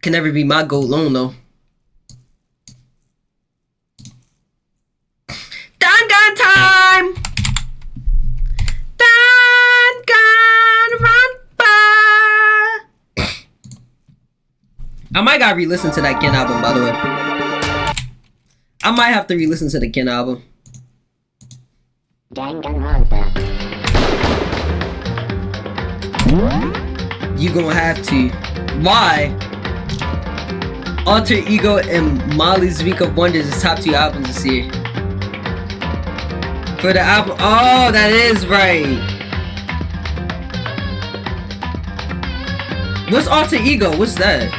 Can never be my goal alone though. Dun dun time! Dun dun run by! I might gotta re-listen to that Ken album, by the way. I might have to re-listen to the Ken album. You gonna have to. Why? Alter Ego and Molly's Week of Wonders is top 2 albums this year. For the album, oh, that is right. What's Alter Ego? What's that?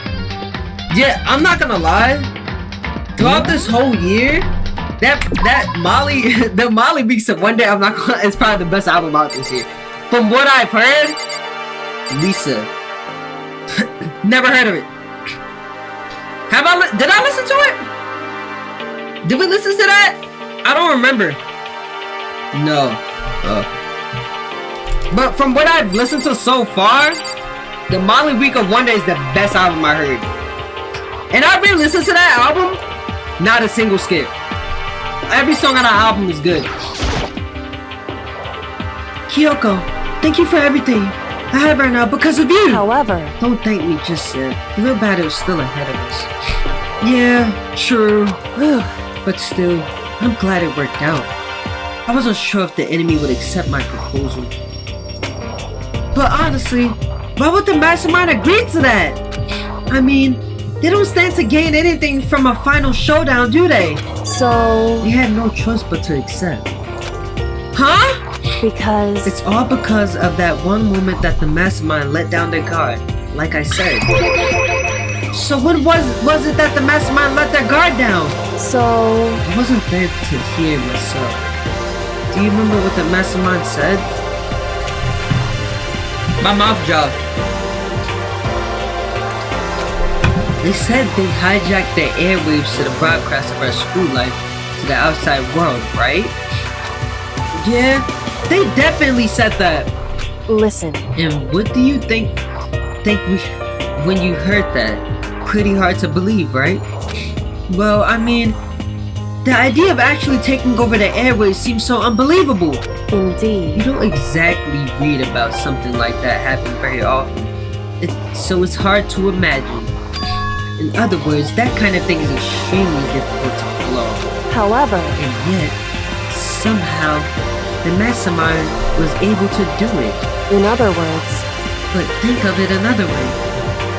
Yeah, I'm not gonna lie. Throughout this whole year, that Molly, the Molly Weeks of Wonder, I'm not gonna. It's probably the best album out this year. From what I've heard, Lisa. Never heard of it. Did I listen to it? Did we listen to that? I don't remember. No. But from what I've listened to so far, the Molly Week of Wonder is the best album I heard. And I re-listened to that album, not a single skip. Every song on that album is good. Kyoko, thank you for everything I have right now because of you. However, don't thank me just yet. The real battle is still ahead of us. Yeah, true. But still, I'm glad it worked out. I wasn't sure if the enemy would accept my proposal. But honestly, why would the mastermind agree to that? I mean, they don't stand to gain anything from a final showdown, do they? So... We had no choice but to accept. Huh? Because... It's all because of that one moment that the mastermind let down their guard, like I said. So when was it that the mastermind let their guard down? So... I wasn't there to hear myself. Do you remember what the mastermind said? My mouth dropped. They said they hijacked the airwaves to the broadcast of our school life to the outside world, right? Yeah, they definitely said that. Listen. And what do you think when you heard that? Pretty hard to believe, right? Well, I mean, the idea of actually taking over the airwaves seems so unbelievable. Indeed. You don't exactly read about something like that happen very often. So it's hard to imagine. In other words, that kind of thing is extremely difficult to blow. However, and yet, somehow, the mastermind was able to do it. In other words. But think of it another way.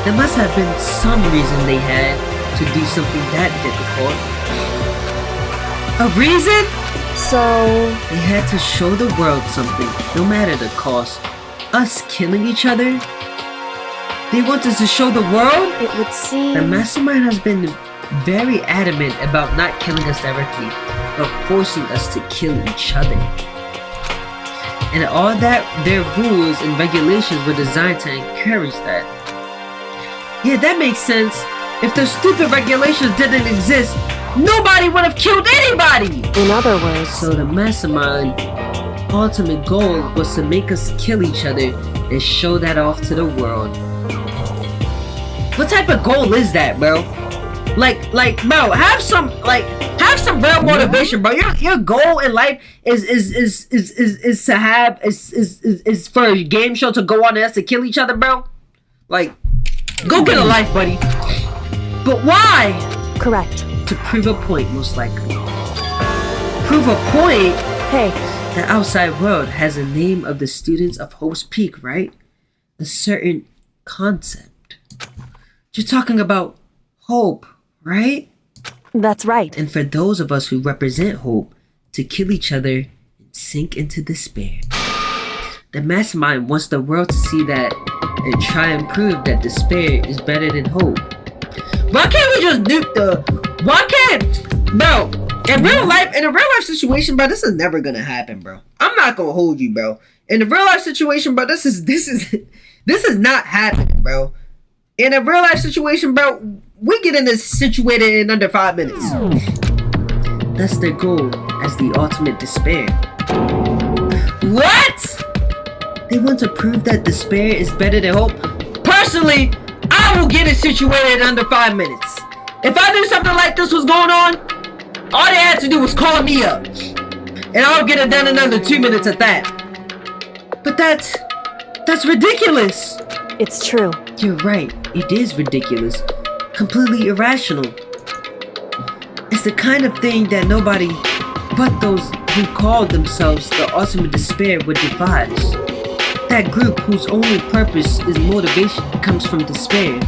There must have been some reason they had to do something that difficult. A reason? So... They had to show the world something, no matter the cost. Us killing each other? They want us to show the world? It would seem... The mastermind has been very adamant about not killing us directly, but forcing us to kill each other. And all that, their rules and regulations were designed to encourage that. Yeah, that makes sense. If the stupid regulations didn't exist, nobody would have killed anybody! In other words... So the mastermind ultimate goal was to make us kill each other and show that off to the world. What type of goal is that, bro? Like, bro, have some real motivation, bro. Your goal in life is to have is for a game show to go on and us to kill each other, bro. Like, go get a life, buddy. But why? Correct. To prove a point, most likely. Prove a point? Hey. The outside world has a name of the students of Hope's Peak, right? A certain concept. You're talking about hope, right? That's right. And for those of us who represent hope, to kill each other and sink into despair. The mastermind wants the world to see that and try and prove that despair is better than hope. Why can't we just nuke bro, in a real life situation, bro, this is never gonna happen, bro. I'm not gonna hold you, bro. In a real life situation, bro, this is not happening, bro. In a real life situation, bro, we get in this situated in under 5 minutes. That's their goal as the ultimate despair. What? They want to prove that despair is better than hope? Personally, I I will get it situated in under 5 minutes. If I knew something like this was going on, all they had to do was call me up. And I'll get it done in under 2 minutes at that. But that's ridiculous. It's true. You're right, it is ridiculous. Completely irrational. It's the kind of thing that nobody but those who call themselves the ultimate despair would devise. That group whose only purpose is motivation comes from despair.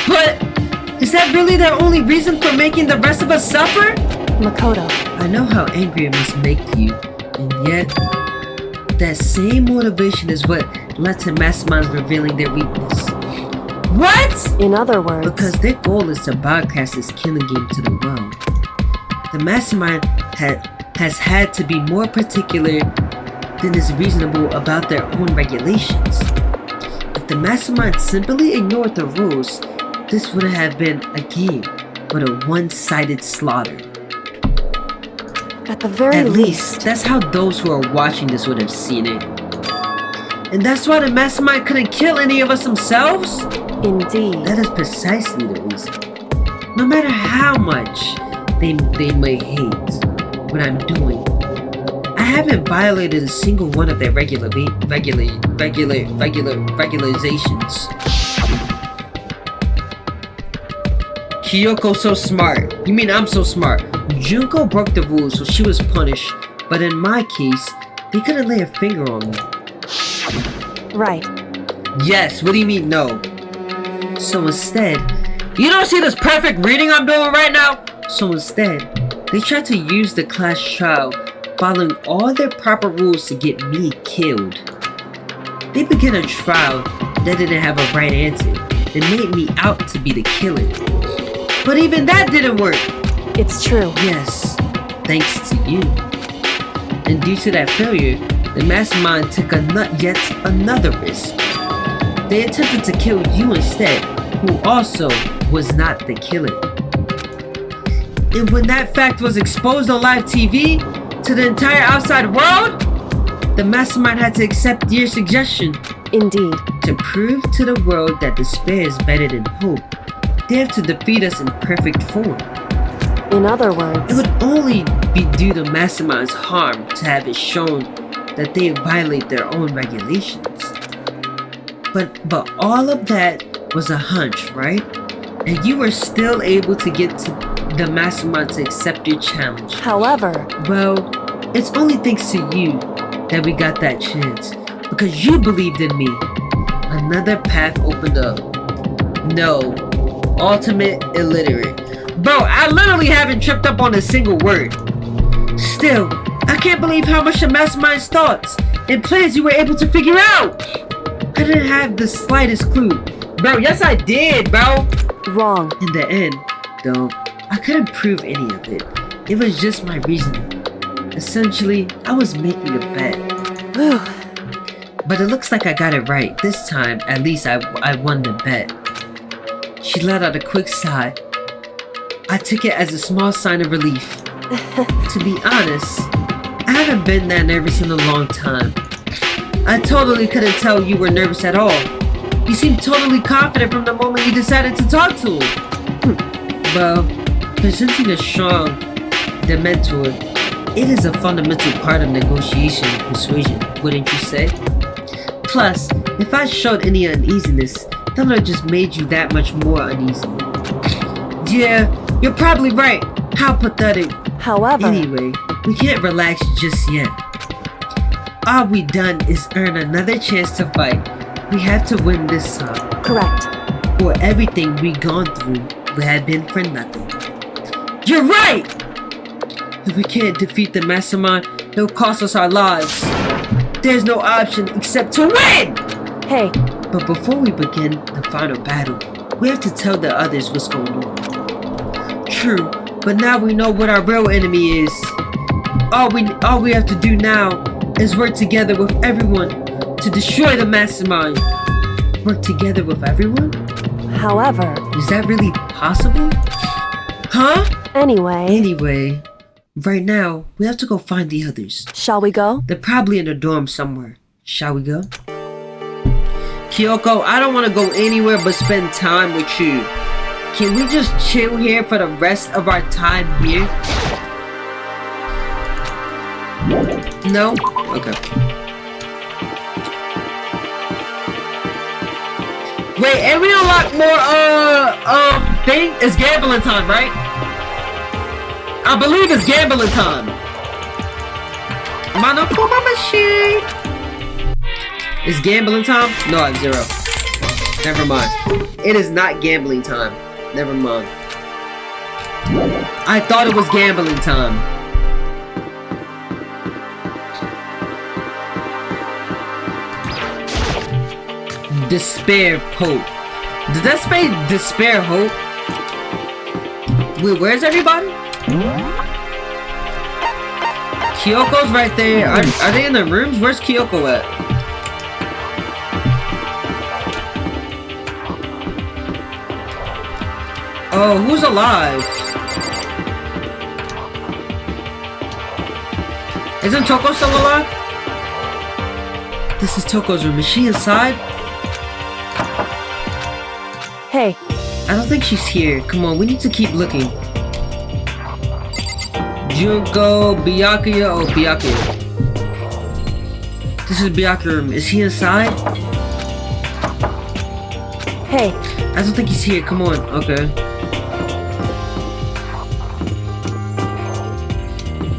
But is that really their only reason for making the rest of us suffer? Makoto. I know how angry it must make you, and yet that same motivation is what led to masterminds revealing their weakness. What? In other words, Because their goal is to broadcast this killing game to the world. The mastermind has had to be more particular than is reasonable about their own regulations. If the mastermind simply ignored the rules, this would have been a game but a one-sided slaughter. at the very At least, that's how those who are watching this would have seen it. And that's why the mastermind couldn't kill any of us themselves? Indeed. That is precisely the reason. No matter how much they may hate what I'm doing, I haven't violated a single one of their regulations. Kyoko so smart. You mean I'm so smart? Junko broke the rules, so she was punished. But in my case, they couldn't lay a finger on me. Right. Yes, what do you mean no? So instead, you don't see this perfect reading I'm doing right now? So instead, they tried to use the class trial, following all their proper rules to get me killed. They began a trial that didn't have a right answer and made me out to be the killer. But even that didn't work. It's true. Yes, thanks to you. And due to that failure, the mastermind took yet another risk. They attempted to kill you instead, who also was not the killer. And when that fact was exposed on live TV to the entire outside world, the mastermind had to accept your suggestion. Indeed. To prove to the world that despair is better than hope, they have to defeat us in perfect form. In other It words, would only be due to mastermind's harm to have it shown that they violate their own regulations. But all of that was a hunch, right? And you were still able to get to the mastermind to accept your challenge. however, Well, it's only thanks to you that we got that chance. Because you believed in me. Another path opened up. No. Ultimate illiterate. Bro, I literally haven't tripped up on a single word. Still, I can't believe how much the mastermind's thoughts and plans you were able to figure out. I didn't have the slightest clue. Bro, yes I did, bro. wrong. In the end, though, I couldn't prove any of it. It was just my reasoning. Essentially, I was making a bet. Whew. But it looks like I got it right. This time, at least I won the bet. She let out a quick sigh. I took it as a small sign of relief. To be honest, I haven't been that nervous in a long time. I totally couldn't tell you were nervous at all. You seemed totally confident from the moment you decided to talk to him. Well, presenting a strong Dementor, it is a fundamental part of negotiation and persuasion, wouldn't you say? Plus, if I showed any uneasiness, that would have just made you that much more uneasy. Yeah, you're probably right. How pathetic. However, Anyway, we can't relax just yet. All we done is earn another chance to fight. We have to win this time. correct. Or everything we gone through would have been for nothing. You're right! If we can't defeat the mastermind, it'll cost us our lives. There's no option except to win! Hey, But before we begin the final battle, we have to tell the others what's going on. True, but now we know what our real enemy is. All we have to do now is work together with everyone to destroy the mastermind. Work together with everyone? however, Is that really possible? Huh? anyway, Right now, we have to go find the others. shall we go? They're probably in a dorm somewhere. Shall we go? Kyoko, I don't want to go anywhere but spend time with you. Can we just chill here for the rest of our time here? No? Okay. Wait, and we unlock more, thing? It's gambling time, right? I believe it's gambling time. Monokuma machine. It's gambling time? No, I have 0. Never mind. It is not gambling time. Never mind. I thought it was gambling time. Despair hope. Did that say despair hope? Wait, where's everybody? Kyoko's right there. Are they in the rooms? Where's Kyoko at? Oh, who's alive? Isn't Toko still alive? This is Toko's room. Is she inside? Hey. I don't think she's here. Come on, we need to keep looking. Junko, Byakuya. Oh, Byakuya. This is Byakuya's room. Is he inside? Hey. I don't think he's here. Come on. Okay.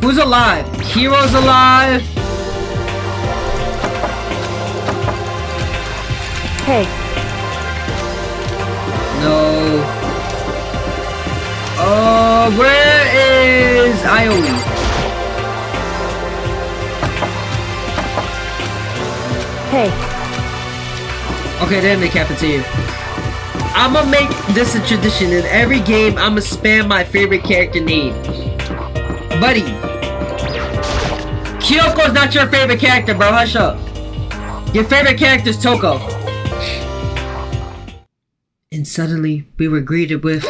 Who's alive? Hiro's alive. Hey. No. Where is Ioi? Hey. Okay, they're in the cafeteria. I'ma make this a tradition. In every game, I'ma spam my favorite character name. Buddy. Kyoko's not your favorite character, bro. Hush up. Your favorite character is Toko. And suddenly, we were greeted with...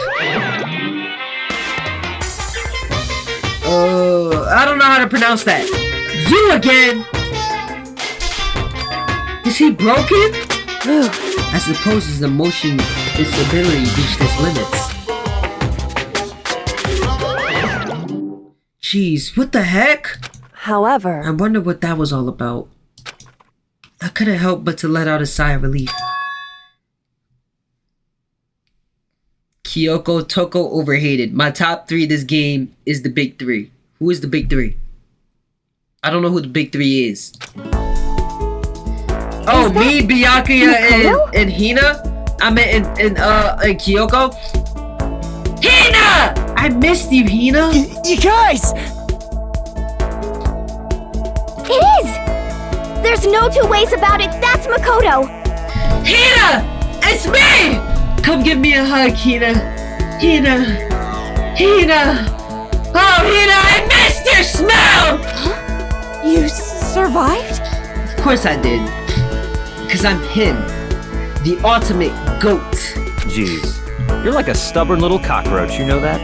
I don't know how to pronounce that. You again? Is he broken? I suppose his emotion disability reached its limits. Jeez, what the heck? However... I wonder what that was all about. I couldn't help but to let out a sigh of relief. Kyoko, Toko, overhated. My top 3 this game is the big 3. Who is the big 3? I don't know who the big 3 is. Oh, me, Byakuya, and Hina? I meant in Kyoko? Hina! I missed you, Hina! You guys! It is! There's no two ways about it. That's Makoto. Hina! It's me! Come give me a hug, Hina. Hina. Hina. Oh, Hina, I missed your smell! You survived? Of course I did. Because I'm him. The ultimate goat. Jeez, you're like a stubborn little cockroach, you know that?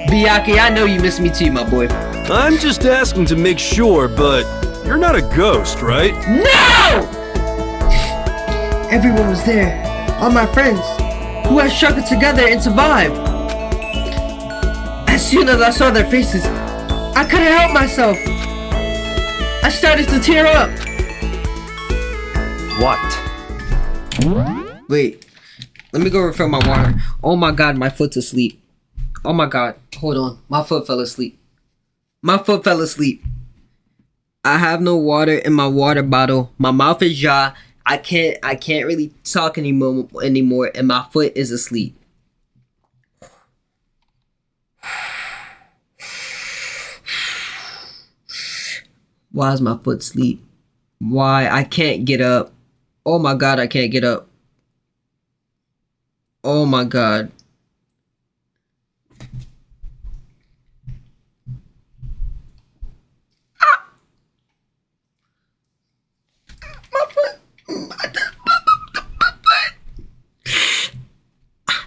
Byakuya, I know you miss me too, my boy. I'm just asking to make sure, but you're not a ghost, right? No! Everyone was there. All my friends, who had struggled together and survived. As soon as I saw their faces, I couldn't help myself. I started to tear up. What? Wait, let me go refill my water. Oh my god, my foot's asleep. Oh my god, hold on. My foot fell asleep. My foot fell asleep. I have no water in my water bottle. My mouth is dry. I can't really talk anymore, and my foot is asleep. Why is my foot asleep? Why? I can't get up. Oh my god, I can't get up. Oh my god.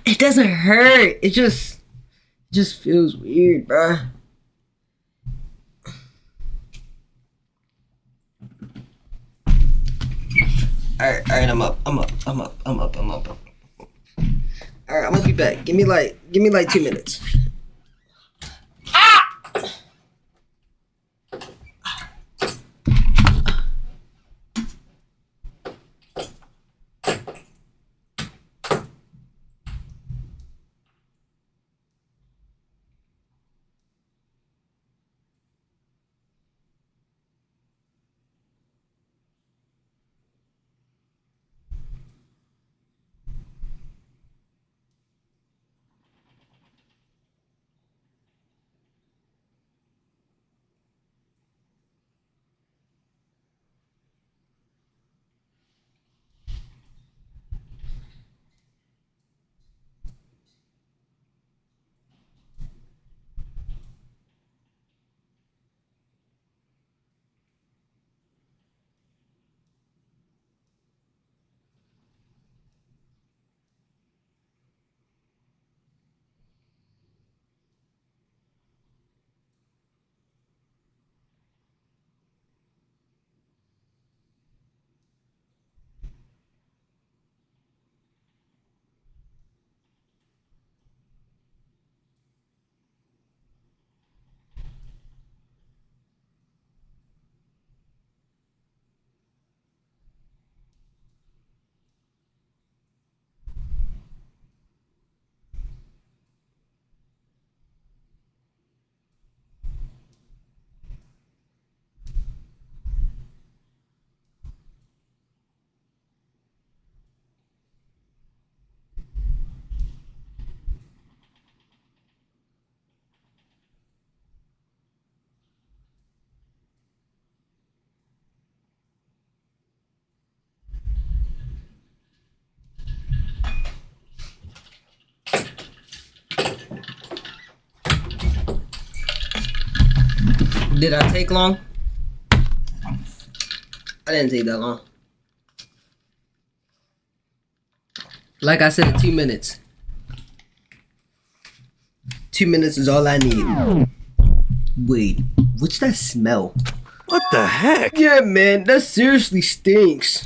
It doesn't hurt. It just feels weird, bruh. Alright, I'm up. Alright, I'm gonna be back. Give me like 2 minutes. Did I take long? I didn't take that long. Like I said, 2 minutes. 2 minutes is all I need. Wait, what's that smell? What the heck? Yeah, man, that seriously stinks.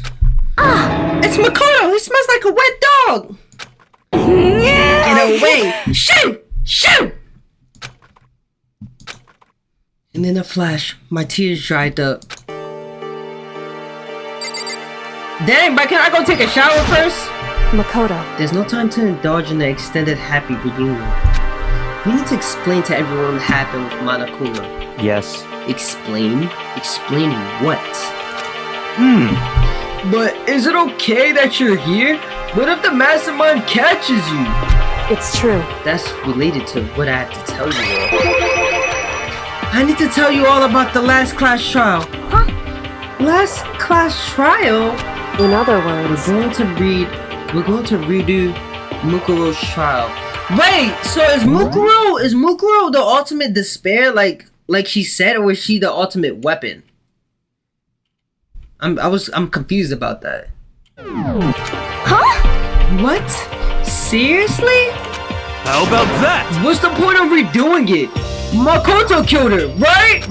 It's Makoto! He smells like a wet dog! Get away! Shoot! Shoot! And in a flash, my tears dried up. Dang, but can I go take a shower first? Makoto, There's no time to indulge in the extended happy reunion. We need to explain to everyone what happened with Monokuma. Yes. Explain? Explaining what? Hmm. But is it okay that you're here? What if the mastermind catches you? it's true. That's related to what I have to tell you all. I need to tell you all about the last class trial. Huh? Last class trial? In other We're words, going to redo Mukuro's trial. Wait, so is Mukuro the ultimate despair like she said, or is she the ultimate weapon? I'm confused about that. Huh? What? Seriously? How about that? What's the point of redoing it? Makoto killed her, right?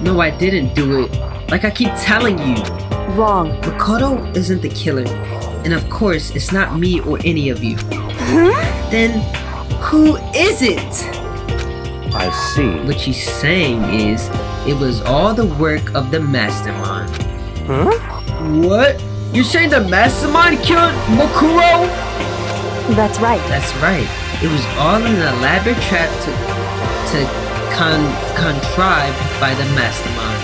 No, I didn't do it. Like I keep telling you. wrong. Makoto isn't the killer. And of course, it's not me or any of you. Then, who is it? I see. What she's saying is, it was all the work of the mastermind. Huh? What? You're saying the mastermind killed Mukuro? That's right. That's right. It was all an elaborate trap contrived by the mastermind.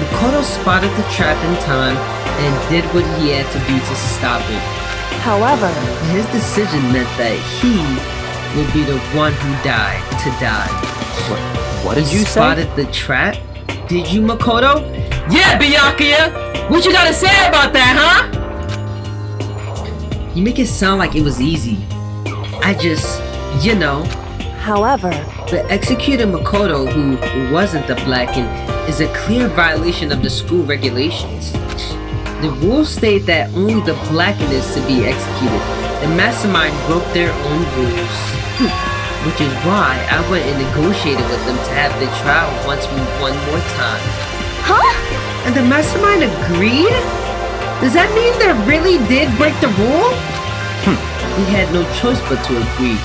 Makoto spotted the trap in time and did what he had to do to stop it. However, His decision meant that he would be the one who died to die. What did you say? Spotted the trap? Did you, Makoto? Yeah, Byakuya! What you gotta say about that, huh? You make it sound like it was easy. I just, however, But executing Makoto, who wasn't the Blackened, is a clear violation of the school regulations. The rules state that only the Blackened is to be executed. The mastermind broke their own rules. Which is why I went and negotiated with them to have the trial one more time. Huh? And the mastermind agreed? Does that mean they really did break the rule? We had no choice but to agree.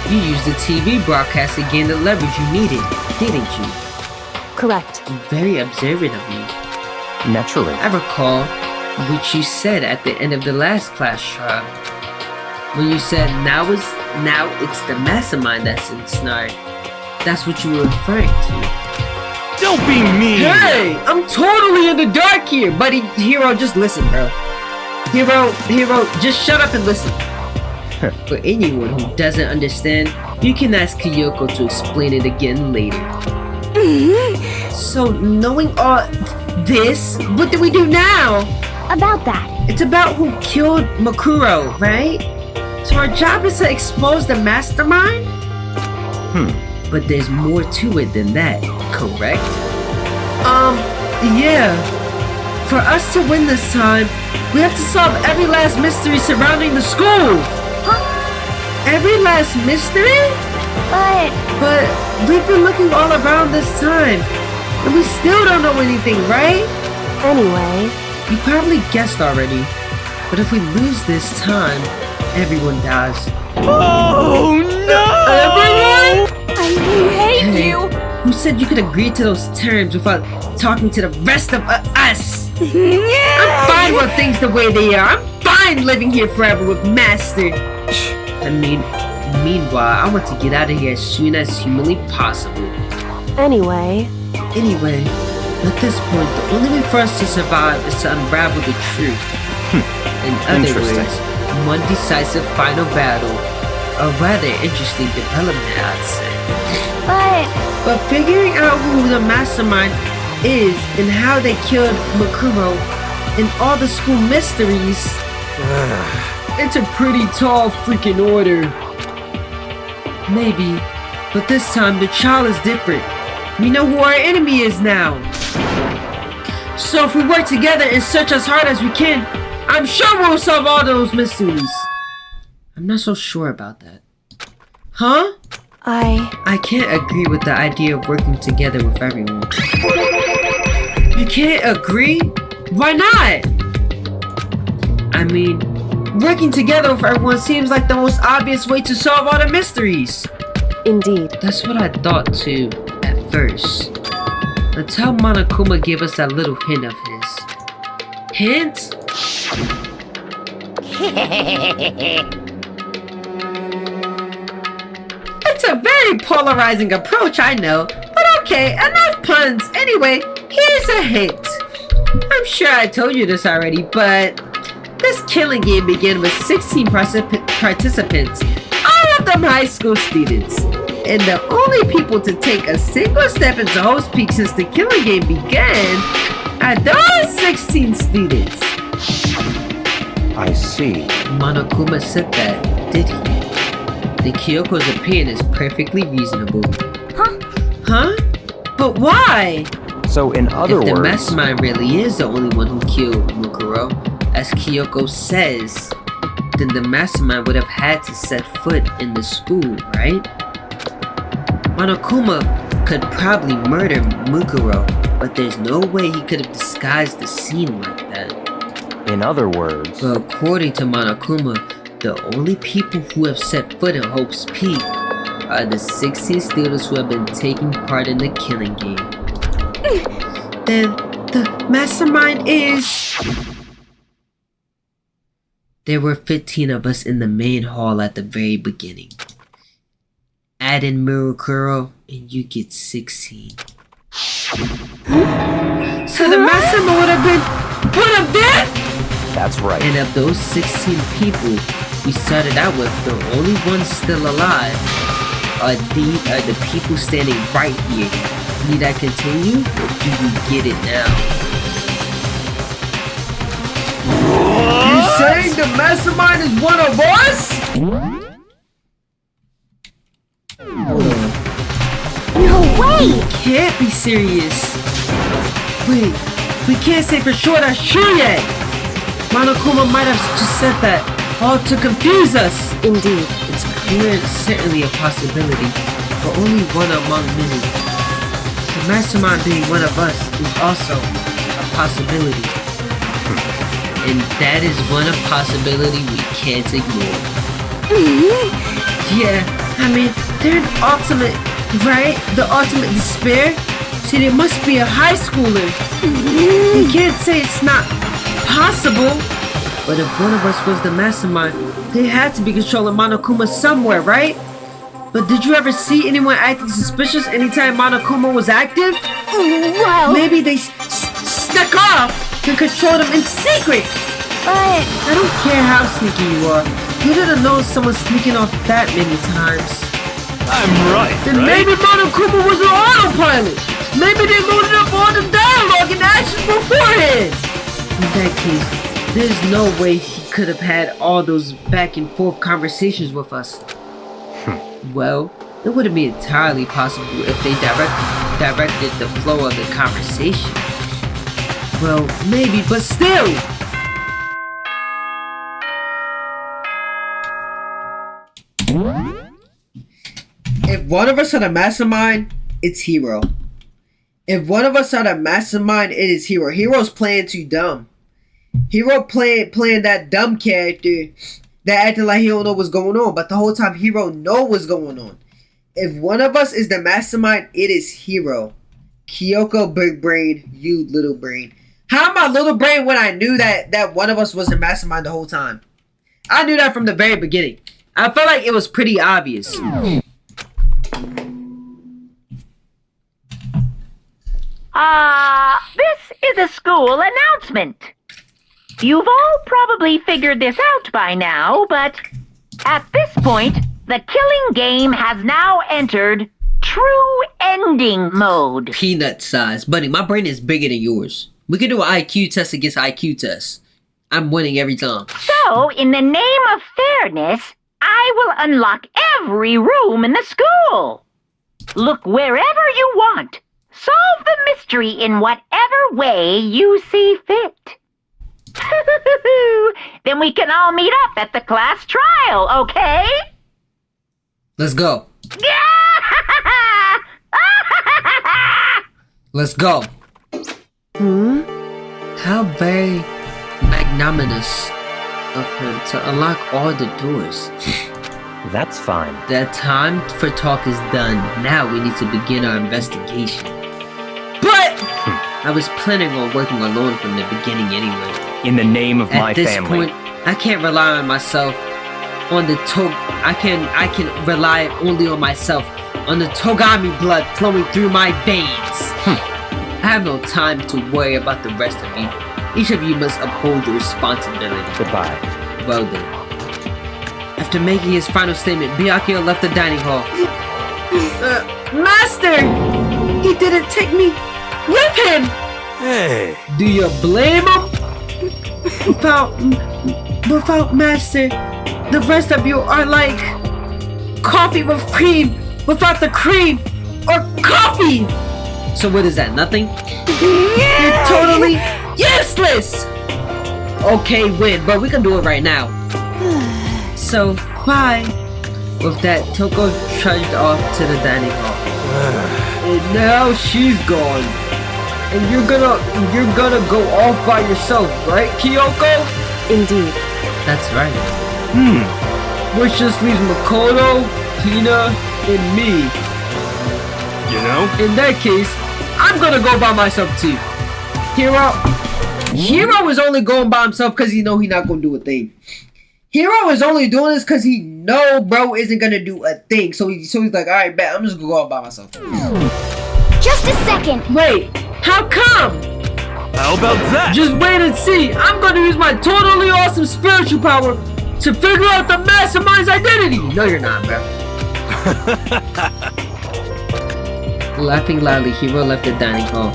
You used the TV broadcast to gain the leverage you needed, didn't you? Correct. Very observant of you. Naturally. I recall what you said at the end of the last class trial. When you said, now it's the mastermind that's ensnared. That's what you were referring to. Don't be mean! Hey! I'm totally in the dark here! Buddy, Hero, just listen, bro. Hero, just shut up and listen. For anyone who doesn't understand, you can ask Kyoko to explain it again later. So, knowing all this, what do we do now? About that. It's about who killed Makuro, right? So our job is to expose the mastermind? But there's more to it than that, correct? Yeah. For us to win this time, we have to solve every last mystery surrounding the school. Huh? Every last mystery? But we've been looking all around this time, and we still don't know anything, right? Anyway, You probably guessed already, but if we lose this time, everyone dies. Oh no! Everyone? I hate Hey, you. who said you could agree to those terms without talking to the rest of us? I'm fine with things the way they are. I'm fine living here forever with Master. I mean, meanwhile, I want to get out of here as soon as humanly possible. anyway, Anyway, at this point, the only way for us to survive is to unravel the truth. In other Interesting. words, one decisive final battle. A rather interesting development, I'd say. But figuring out who the mastermind is and how they killed Makuro and all the school mysteries, it's a pretty tall freaking order. Maybe, but this time the trial is different. We know who our enemy is now. So if we work together and search as hard as we can, I'm sure we'll solve all those mysteries. I'm not so sure about that. Huh? I can't agree with the idea of working together with everyone. You can't agree? Why not? I mean, working together with everyone seems like the most obvious way to solve all the mysteries. indeed. That's what I thought too, at first. Until Monokuma gave us that little hint of his. Hint? It's a very polarizing approach, I know. But okay, enough puns. Anyway, here's a hint. I'm sure I told you this already, but this killing game began with 16 participants, all of them high school students. And the only people to take a single step into Host Peak since the killing game began are those 16 students. I see. Monokuma said that, did he? The Kyoko's opinion is perfectly reasonable. Huh? But why? So in other If the words, mastermind really is the only one who killed Mukuro, as Kyoko says, then the mastermind would have had to set foot in the school, right? Monokuma could probably murder Mukuro, but there's no way he could have disguised the scene like that. in other words, But according to Monokuma, the only people who have set foot in Hope's Peak are the 16 students who have been taking part in the killing game. Then the mastermind is... There were 15 of us in the main hall at the very beginning. Add in Murukuro and you get 16. So the mastermind would have been one of them? that's right. And of those 16 people we started out with, the only ones still alive are the people standing right here. Need I continue, or do you get it now? You saying the mastermind is one of us? No way! Can't be serious. Wait, we can't say for sure that's true yet. Monokuma might have just said that all to confuse us. Indeed. It's clear and certainly a possibility, but only one among many. The mastermind being one of us is also a possibility. And that is one possibility we can't ignore. Yeah, I mean, they're an ultimate, right? The ultimate despair? See, they must be a high schooler. You can't say it's not possible. But if one of us was the mastermind, they had to be controlling Monokuma somewhere, right? But did you ever see anyone acting suspicious anytime Monokuma was active? Well, Maybe they snuck off and controlled him in secret. but I don't care how sneaky you are. You didn't know someone sneaking off that many times. I'm right, Then maybe Monokuma was an autopilot. Maybe they loaded up all the dialogue and actions beforehand. In that case, there's no way he could have had all those back and forth conversations with us. Well, it wouldn't be entirely possible if they directed the flow of the conversation. Well, maybe, but still! If one of us are the mastermind, it's Hero. If one of us are the mastermind, it is Hero. Hero's playing too dumb. Hero playing that dumb character that acting like he don't know what's going on, but the whole time Hero know what's going on. If one of us is the mastermind, it is Hero. Kyoko, big brain, you little brain. How am I little brain when I knew that one of us was the mastermind the whole time? I knew that from the very beginning. I felt like it was pretty obvious. This is a school announcement. You've all probably figured this out by now, but at this point, the killing game has now entered true ending mode. Peanut size. Buddy, my brain is bigger than yours. We can do an IQ test against IQ test. I'm winning every time. So, in the name of fairness, I will unlock every room in the school. Look wherever you want. Solve the mystery in whatever way you see fit. Then we can all meet up at the class trial, okay? Let's go. Let's go. How very magnanimous of him to unlock all the doors. That's fine. That time for talk is done. Now we need to begin our investigation. But I was planning on working alone from the beginning anyway. In the name of my At this family. point, I can't rely on myself. I can rely only on myself. On the Togami blood flowing through my veins. I have no time to worry about the rest of you. Each of you must uphold your responsibility. Goodbye. Well then. After making his final statement, Byakuya left the dining hall. Master! He didn't take me with him! Hey. Do you blame him? Without Master, the rest of you are like coffee with cream without the cream, or coffee! So what is that, nothing? You're totally useless! Okay, win, but we can do it right now. So, bye. With that, Toko trudged off to the dining hall. And now she's gone. And you're gonna go off by yourself, right, Kyoko? Indeed. That's right. Which just leaves Makoto, Hina, and me. You know? In that case, I'm gonna go by myself too. Hero is only going by himself because he know he not gonna do a thing. Hero is only doing this because he know bro isn't gonna do a thing. So he's like, alright, bet, I'm just gonna go out by myself. just a second. Wait, how come? How about that? Just wait and see. I'm gonna use my totally awesome spiritual power to figure out the mastermind's identity. No, you're not, bro. Laughing loudly, Hero left the dining hall.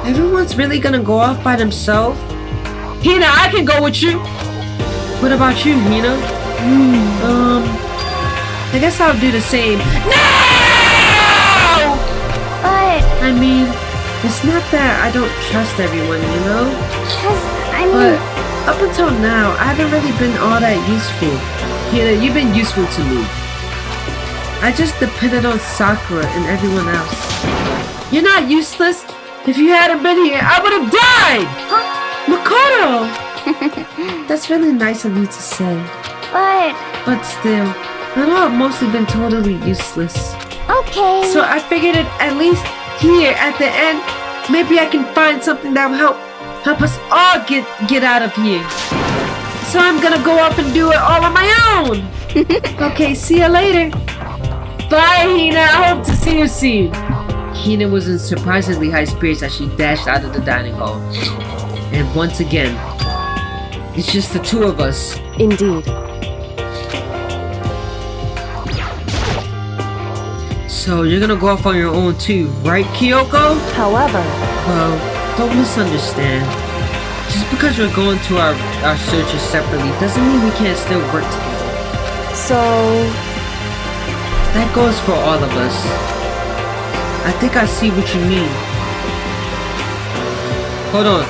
Everyone's really gonna go off by themselves? Hina, I can go with you. What about you, Hina? I guess I'll do the same. No! But, I mean, it's not that I don't trust everyone, you know? But up until now, I haven't really been all that useful. Hina, you've been useful to me. I just depended on Sakura and everyone else. You're not useless. If you hadn't been here, I would have died! Makoto! That's really nice of you to say. But still, I know I've mostly been totally useless. Okay. So I figured that at least here at the end, maybe I can find something that will help us all get out of here. So I'm gonna go up and do it all on my own. Okay, see you later. Bye, Hina. I hope to see you soon. Hina was in surprisingly high spirits as she dashed out of the dining hall. And once again, it's just the two of us. Indeed. So you're gonna go off on your own too, right, Kyoko? However, Well, don't misunderstand. Just because we're going to our searches separately doesn't mean we can't still work together. so That goes for all of us. I think I see what you mean. Hold on.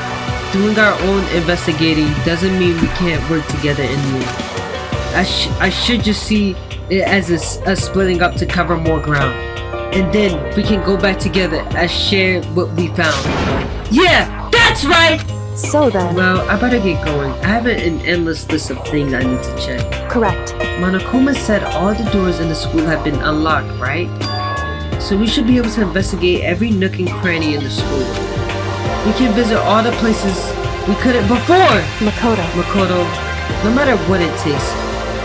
Doing our own investigating doesn't mean we can't work together in the end. I should just see it as a splitting up to cover more ground. And then we can go back together as share what we found. Yeah, that's right! so then, Well, I better get going. I have an endless list of things I need to check. correct. Monokuma said all the doors in the school have been unlocked, right? So we should be able to investigate every nook and cranny in the school. We can visit all the places we couldn't before! Makoto, no matter what it takes,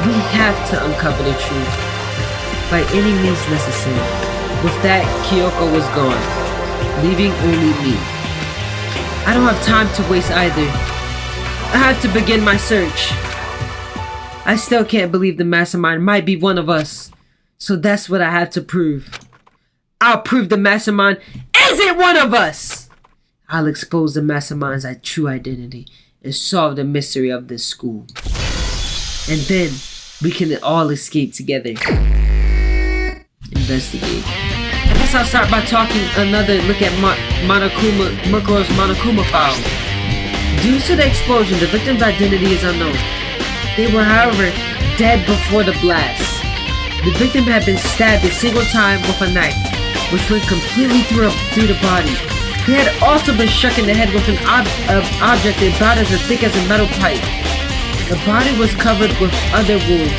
we have to uncover the truth. By any means necessary. With that, Kyoko was gone, leaving only me. I don't have time to waste either. I have to begin my search. I still can't believe the mastermind might be one of us. So that's what I have to prove. I'll prove the mastermind isn't one of us! I'll expose the mastermind's true identity and solve the mystery of this school. And then we can all escape together. Investigate. I guess I'll start by taking another look at Mukuro's Monokuma file. Due to the explosion, the victim's identity is unknown. They were, however, dead before the blast. The victim had been stabbed a single time with a knife, which went completely through the body. He had also been struck in the head with an object about as thick as a metal pipe. The body was covered with other wounds,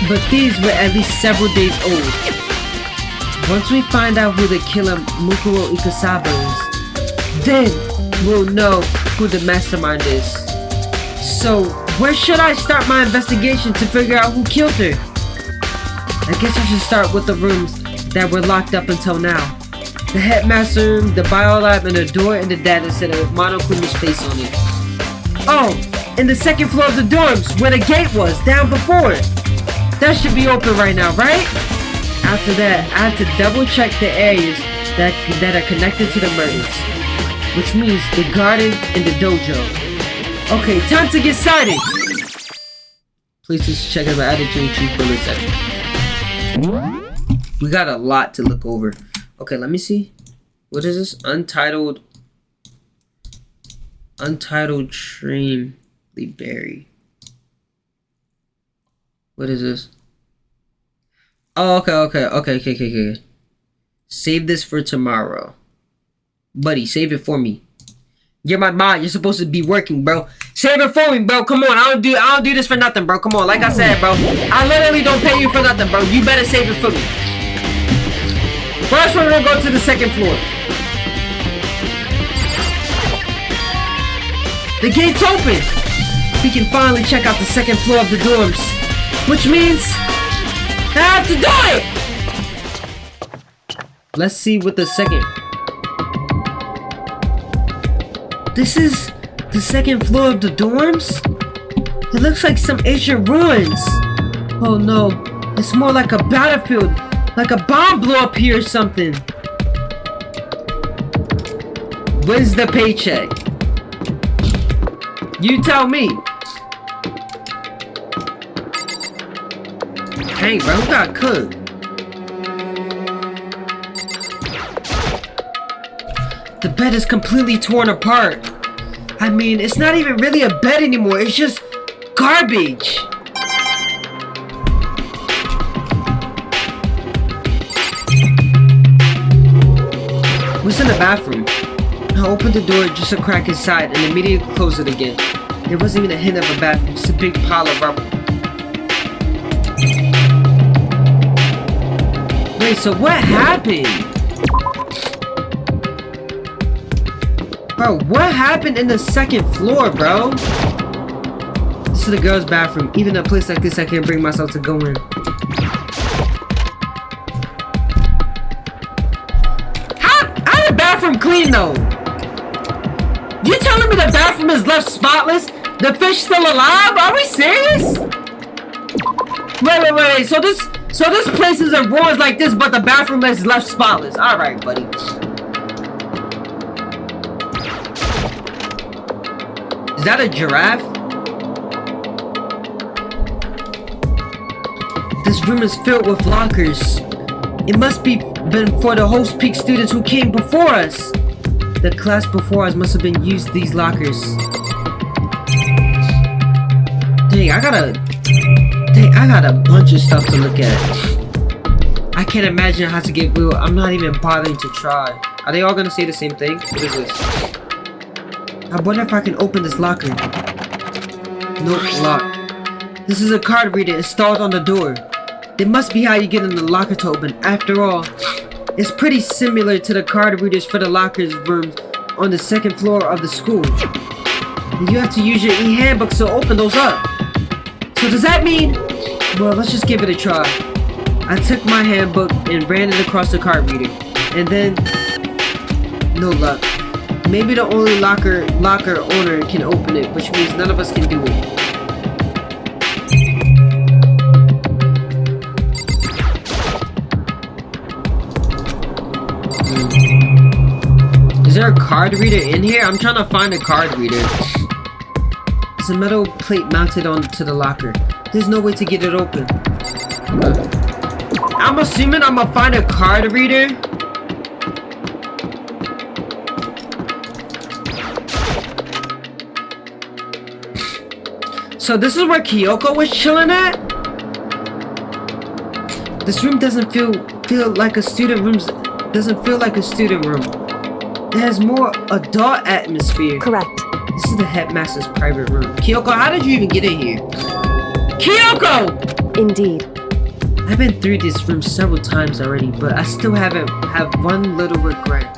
but these were at least several days old. Once we find out who the killer Mukuro Ikasawa is, then we'll know who the mastermind is. So, where should I start my investigation to figure out who killed her? I guess I should start with the rooms that were locked up until now. The headmaster room, the biolab, and the door in the data center with Monokuma's face on it. Oh, and the second floor of the dorms, where the gate was, down before. That should be open right now, right? After that, I have to double check the areas that are connected to the murders. Which means the garden and the dojo. Okay, time to get started! Please just check out my attitude chief bullet section. We got a lot to look over. Okay, let me see. What is this? Untitled Dream Berry. What is this? Oh, okay. Save this for tomorrow. Buddy, save it for me. You're my mom. You're supposed to be working, bro. Save it for me, bro. Come on. I don't do this for nothing, bro. Come on. Like I said, bro. I literally don't pay you for nothing, bro. You better save it for me. First, we're gonna go to the second floor. The gate's open. We can finally check out the second floor of the dorms. Which means I have to do it! Let's see what the second... This is the second floor of the dorms? It looks like some ancient ruins. Oh no, it's more like a battlefield. Like a bomb blew up here or something. Where's the paycheck? You tell me. Hey, bro, who got cooked? The bed is completely torn apart. I mean, it's not even really a bed anymore. It's just garbage. What's in the bathroom? I opened the door just a crack inside and immediately closed it again. There wasn't even a hint of a bathroom, just a big pile of rubble. Wait, so what happened? Bro, what happened in the second floor, bro? This is the girls' bathroom. Even a place like this, I can't bring myself to go in. How the bathroom clean though? You telling me the bathroom is left spotless? The fish still alive? Are we serious? Wait. So this place is in ruins like this, but the bathroom is left spotless. All right, buddy. Is that a giraffe? This room is filled with lockers. It must be been for the Host Peak students who came before us. The class before us must have been used these lockers. Dang, I got a bunch of stuff to look at. I can't imagine how to get real. I'm not even bothering to try. Are they all gonna say the same thing? What is this? I wonder if I can open this locker. Nope, locked. This is a card reader installed on the door. It must be how you get in the locker to open. After all, it's pretty similar to the card readers for the lockers rooms on the second floor of the school. And you have to use your e-handbooks to open those up. So does that mean... Well, let's just give it a try. I took my handbook and ran it across the card reader. And then... no luck. Maybe the only locker owner can open it, which means none of us can do it. Is there a card reader in here? I'm trying to find a card reader. There's a metal plate mounted onto the locker. There's no way to get it open. I'm assuming I'm gonna find a card reader. So this is where Kyoko was chilling at? This room doesn't feel like a student room. Doesn't feel like a student room. It has more adult atmosphere. Correct. This is the headmaster's private room. Kyoko, how did you even get in here? Kyoko! Indeed. I've been through this room several times already, but I still have one little regret.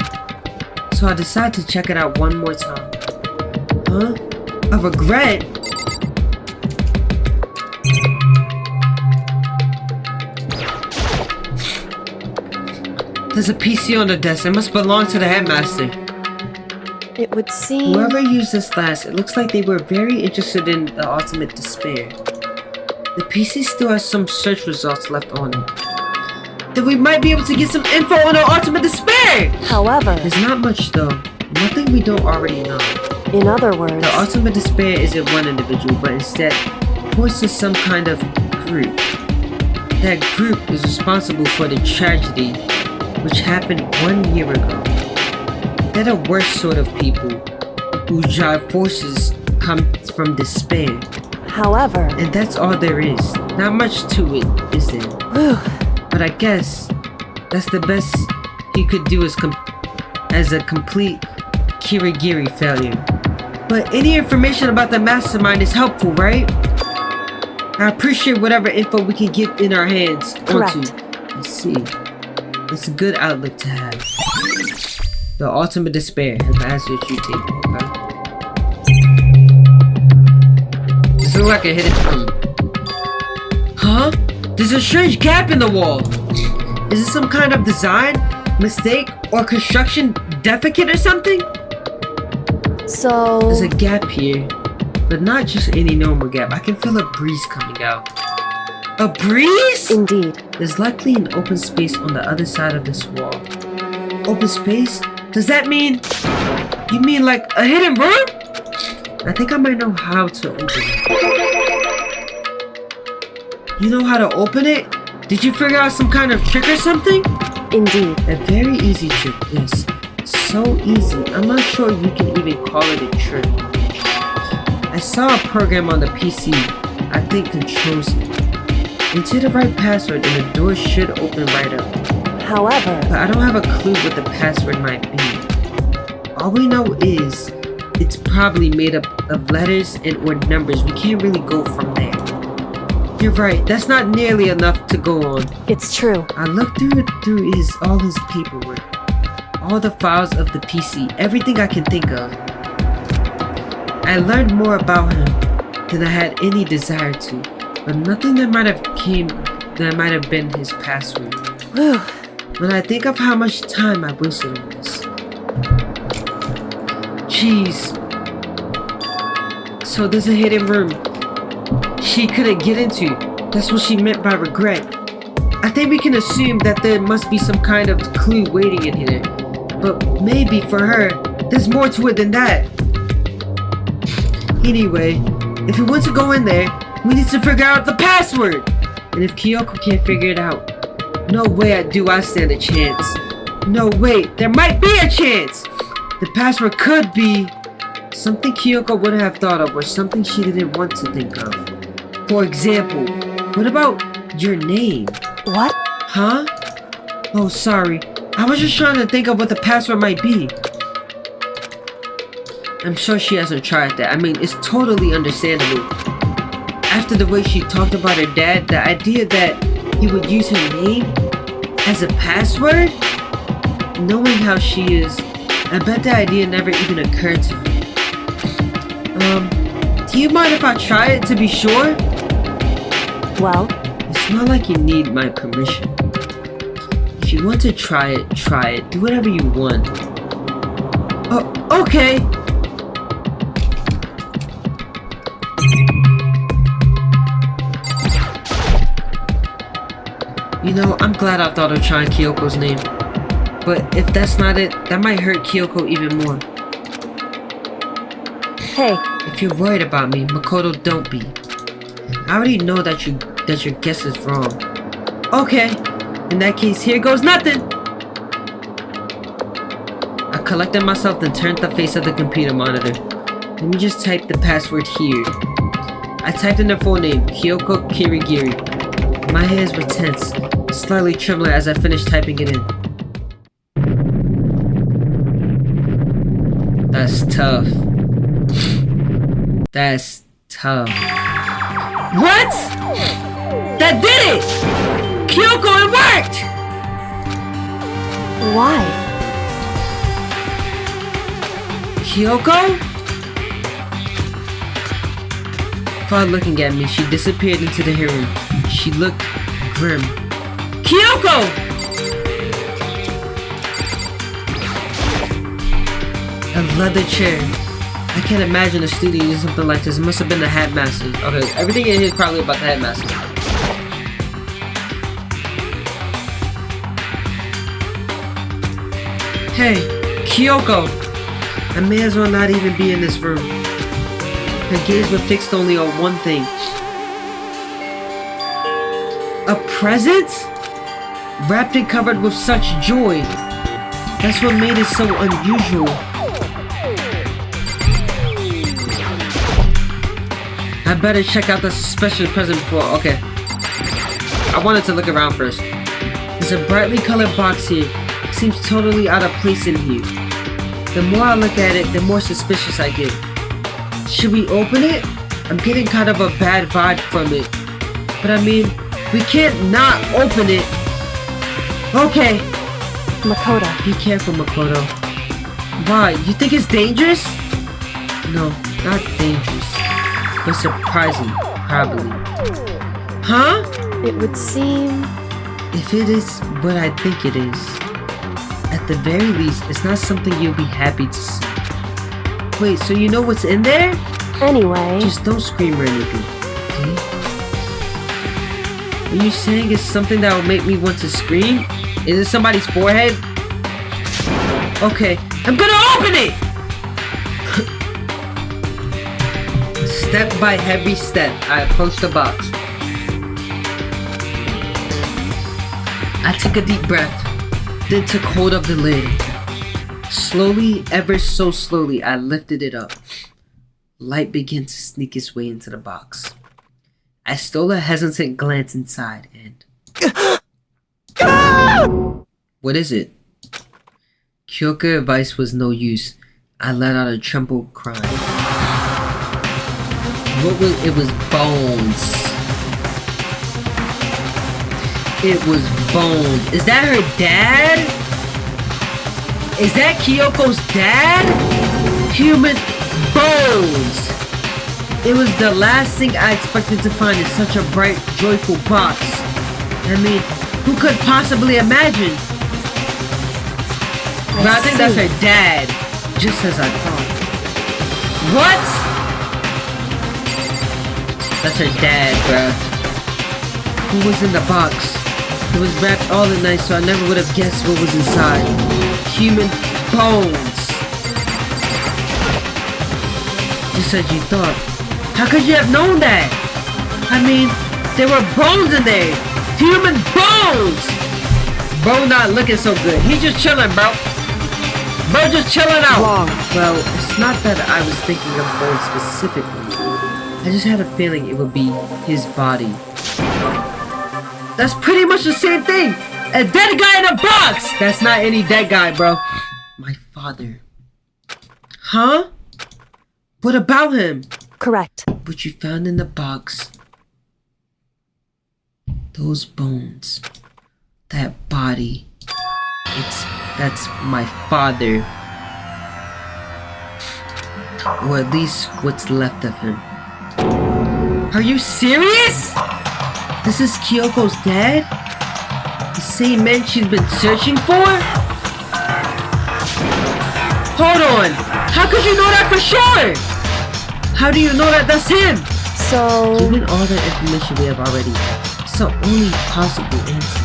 So I decided to check it out one more time. Huh? A regret? There's a PC on the desk. It must belong to the headmaster. It would seem... Whoever used this last, it looks like they were very interested in the ultimate despair. The PC still has some search results left on it. Then we might be able to get some info on the ultimate despair! However... There's not much though. Nothing we don't already know. In other words... The ultimate despair isn't one individual, but instead points to some kind of group. That group is responsible for the tragedy which happened 1 year ago. They're the worst sort of people whose drive forces come from despair. However... And that's all there is. Not much to it, is there? But I guess that's the best he could do as a complete Kirigiri failure. But any information about the mastermind is helpful, right? I appreciate whatever info we can get in our hands Correct. onto. Let's see. It's a good outlook to have. The ultimate despair has the answer to table, okay? This looks like a hidden room. Huh? There's a strange gap in the wall. Is it some kind of design, mistake, or construction defecate or something? So... There's a gap here, but not just any normal gap. I can feel a breeze coming out. A breeze? Indeed. There's likely an open space on the other side of this wall. Open space? Does that mean... You mean like a hidden room? I think I might know how to open it. You know how to open it? Did you figure out some kind of trick or something? Indeed. A very easy trick, yes. So easy, I'm not sure you can even call it a trick. I saw a program on the PC I think controls it. Enter the right password and the door should open right up. However... But I don't have a clue what the password might be. All we know is it's probably made up of letters and or numbers. We can't really go from there. You're right, that's not nearly enough to go on. It's true. I looked through all his paperwork, all the files of the PC, everything I can think of. I learned more about him than I had any desire to, but nothing that might have been his password. Whew. When I think of how much time I wasted on this. Jeez. So there's a hidden room she couldn't get into. That's what she meant by regret. I think we can assume that there must be some kind of clue waiting in here. But maybe for her, there's more to it than that. Anyway, if we want to go in there, we need to figure out the password. And if Kyoko can't figure it out, no way do I stand a chance. No, wait, there might be a chance! The password could be something Kyoko wouldn't have thought of or something she didn't want to think of. For example, what about your name? What? Huh? Oh, sorry. I was just trying to think of what the password might be. I'm sure she hasn't tried that. I mean, it's totally understandable. After the way she talked about her dad, the idea that he would use her name as a password? Knowing how she is, I bet the idea never even occurred to her. Do you mind if I try it to be sure? Well, It's not like you need my permission. If you want to try it, try it. Do whatever you want. Oh, okay! You know, I'm glad I thought of trying Kyoko's name. But if that's not it, that might hurt Kyoko even more. hey, If you're worried about me, Makoto, don't be. I already know that your guess is wrong. Okay, in that case, here goes nothing! I collected myself and turned the face of the computer monitor. Let me just type the password here. I typed in their full name, Kyoko Kirigiri. My hands were tense, slightly trembling as I finished typing it in. That's tough. That's tough. What? That did it! Kyoko, it worked! why? Kyoko? Without looking at me, she disappeared into the hearing. She looked grim. Kyoko! A leather chair. I can't imagine a studio using something like this. It must have been the Headmaster. Okay, everything in here is probably about the Headmaster. Hey, Kyoko! I may as well not even be in this room. Her gaze was fixed only on one thing. A present? Wrapped and covered with such joy. That's what made it so unusual. I better check out the special present before. Okay. I wanted to look around first. There's a brightly colored box here. It seems totally out of place in here. The more I look at it, the more suspicious I get. Should we open it? I'm getting kind of a bad vibe from it. But I mean, we can't not open it. Okay. Makoto. Be careful, Makoto. Why? You think it's dangerous? No, not dangerous. But surprising, probably. Huh? It would seem... If it is what I think it is, at the very least, it's not something you'll be happy to see. Wait, so you know what's in there? Anyway... Just don't scream or anything, okay? Are you saying it's something that will make me want to scream? Is it somebody's forehead? Okay, I'm gonna open it! Step by heavy step, I approached the box. I took a deep breath, then took hold of the lid. Slowly, ever so slowly, I lifted it up. Light began to sneak its way into the box. I stole a hesitant glance inside and... What is it? Kyoko's advice was no use. I let out a tremble cry. What was it? Was bones. It was bones. Is that her dad? Is that Kyoko's dad? Human bones. It was the last thing I expected to find in such a bright, joyful box. I mean, who could possibly imagine? But I think that's her dad, just as I thought. What? That's her dad, bruh. Who was in the box? It was wrapped all in nice, so I never would have guessed what was inside. Human bones. Just as you thought. How could you have known that? I mean, there were bones in there. Human bones! Bro not looking so good. He just chilling, bro. Bro just chilling out. Wrong. Well, it's not that I was thinking of bones specifically. I just had a feeling it would be his body. That's pretty much the same thing. A dead guy in a box! That's not any dead guy, bro. My father. Huh? What about him? Correct. What you found in the box. Those bones. That body. That's my father. Or at least what's left of him. Are you serious? This is Kyoko's dad? The same man she's been searching for? Hold on! How could you know that for sure? How do you know that that's him? So... Given all the information we have already, it's the only possible answer.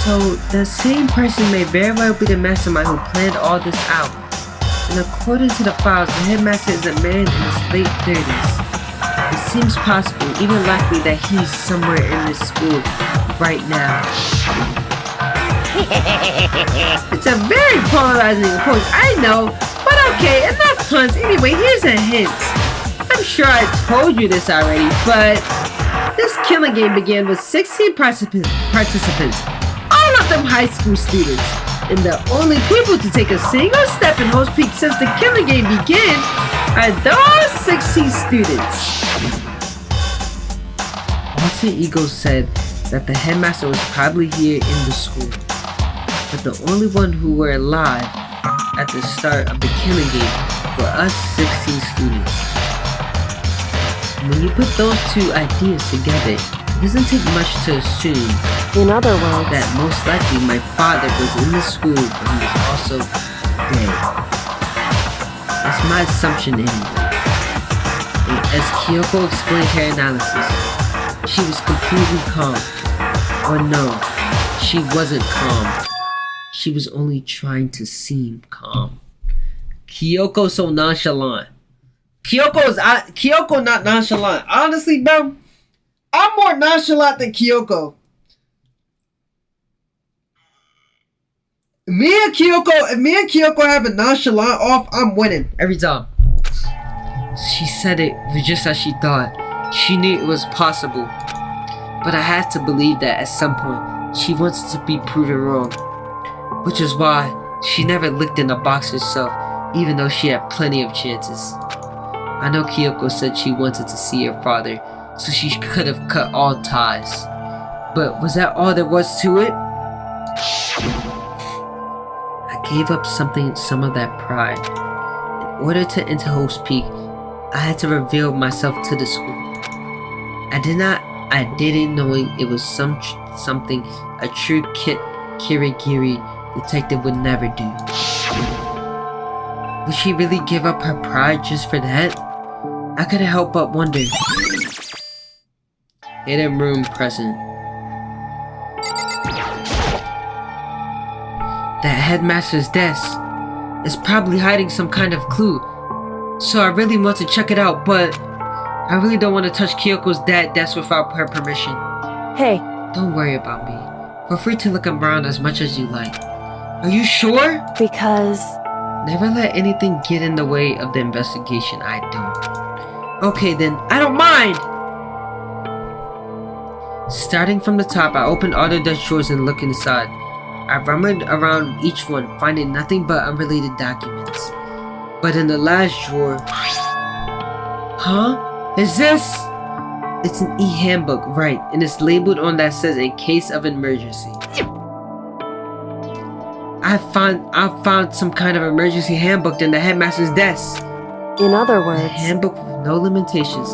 So, the same person may very well be the mastermind who planned all this out. And according to the files, the headmaster is a man in his late 30s. It seems possible, even likely, that he's somewhere in this school right now. It's a very polarizing approach, I know, but okay, enough puns. Anyway, here's a hint. I'm sure I told you this already, but this killing game began with 16 participants, all of them high school students. And the only people to take a single step in Host Peak since the killing game began are those 16 students. Alter Ego said that the headmaster was probably here in the school, but the only one who were alive at the start of the killing game were us 16 students. When you put those two ideas together, it doesn't take much to assume, in other words, that most likely my father was in the school, but he was also dead. That's my assumption anyway. And as Kyoko explained her analysis, she was completely calm. Or no, she wasn't calm. She was only trying to seem calm. Kyoko's so nonchalant. Kyoko not nonchalant. Honestly, bro, I'm more nonchalant than Kyoko. If me and Kyoko have a nonchalant off, I'm winning every time. She said it just as she thought. She knew it was possible. But I had to believe that at some point, she wanted to be proven wrong. Which is why she never looked in the box herself, even though she had plenty of chances. I know Kyoko said she wanted to see her father, so she could have cut all ties. But was that all there was to it? I gave up some of that pride. In order to enter Host Peak, I had to reveal myself to the school. I didn't knowing it was something a true Kirigiri detective would never do. Would she really give up her pride just for that? I couldn't help but wonder. Hidden room present. That headmaster's desk is probably hiding some kind of clue. So I really want to check it out, but I really don't want to touch Kyoko's desk without her permission. hey, Don't worry about me. Feel free to look around as much as you like. Are you sure? because... Never let anything get in the way of the investigation. I don't. Okay then, I don't mind! Starting from the top, I opened all the desk drawers and looked inside. I rummaged around each one, finding nothing but unrelated documents. But in the last drawer... Huh? Is this? It's an e-handbook, right, and it's labeled on that says in case of emergency. I found some kind of emergency handbook in the headmaster's desk. In other A words, handbook with no limitations,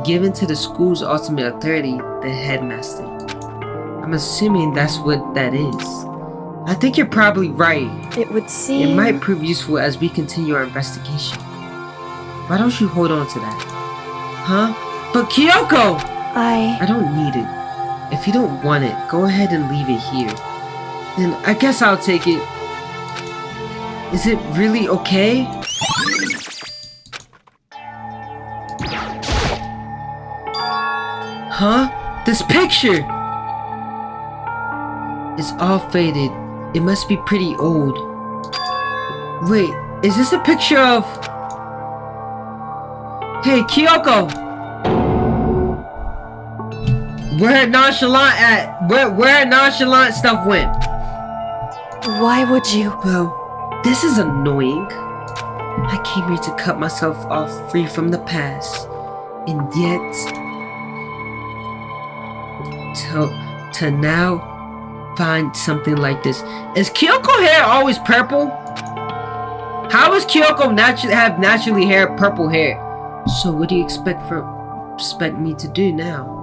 given to the school's ultimate authority, the headmaster. I'm assuming that's what that is. I think you're probably right. it would It seem... might prove useful as we continue our investigation. Why don't you hold on to that? Huh? But Kyoko! I don't need it. If you don't want it, go ahead and leave it here. Then I guess I'll take it. Is it really okay? Huh? This picture! It's all faded. It must be pretty old. Wait, is this a picture of... Hey, Kyoko! Where nonchalant at? Where nonchalant stuff went? Why would you? Well, this is annoying. I came here to cut myself off free from the past. And yet... To now find something like this. Is Kyoko hair always purple? How does Kyoko have naturally purple hair? So what do you expect me to do now?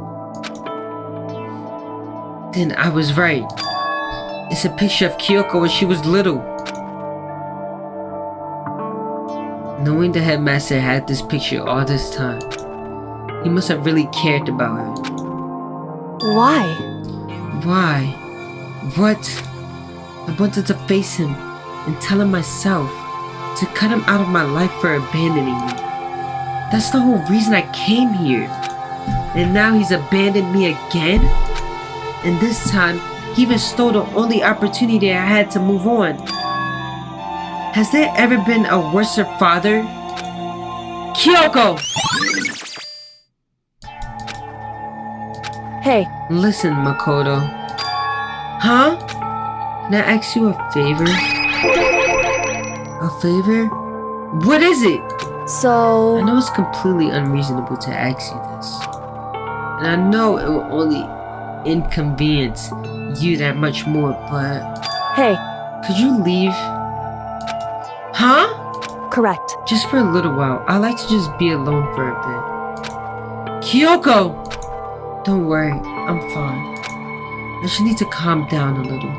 Then I was right. It's a picture of Kyoko when she was little. Knowing the headmaster had this picture all this time, he must have really cared about her. Why? Why? What? I wanted to face him and tell him myself, to cut him out of my life for abandoning me. That's the whole reason I came here. And now he's abandoned me again? And this time, he even stole the only opportunity I had to move on. Has there ever been a worse father? Kyoko! Hey, Listen, Makoto. Huh? Can I ask you a favor? A favor? What is it? I so... know it's completely unreasonable to ask you this. And I know it will only inconvenience you that much more, but... Hey, Could you leave? Huh? correct. Just for a little while. I like to just be alone for a bit. Kyoko! Don't worry, I'm fine. I just need to calm down a little.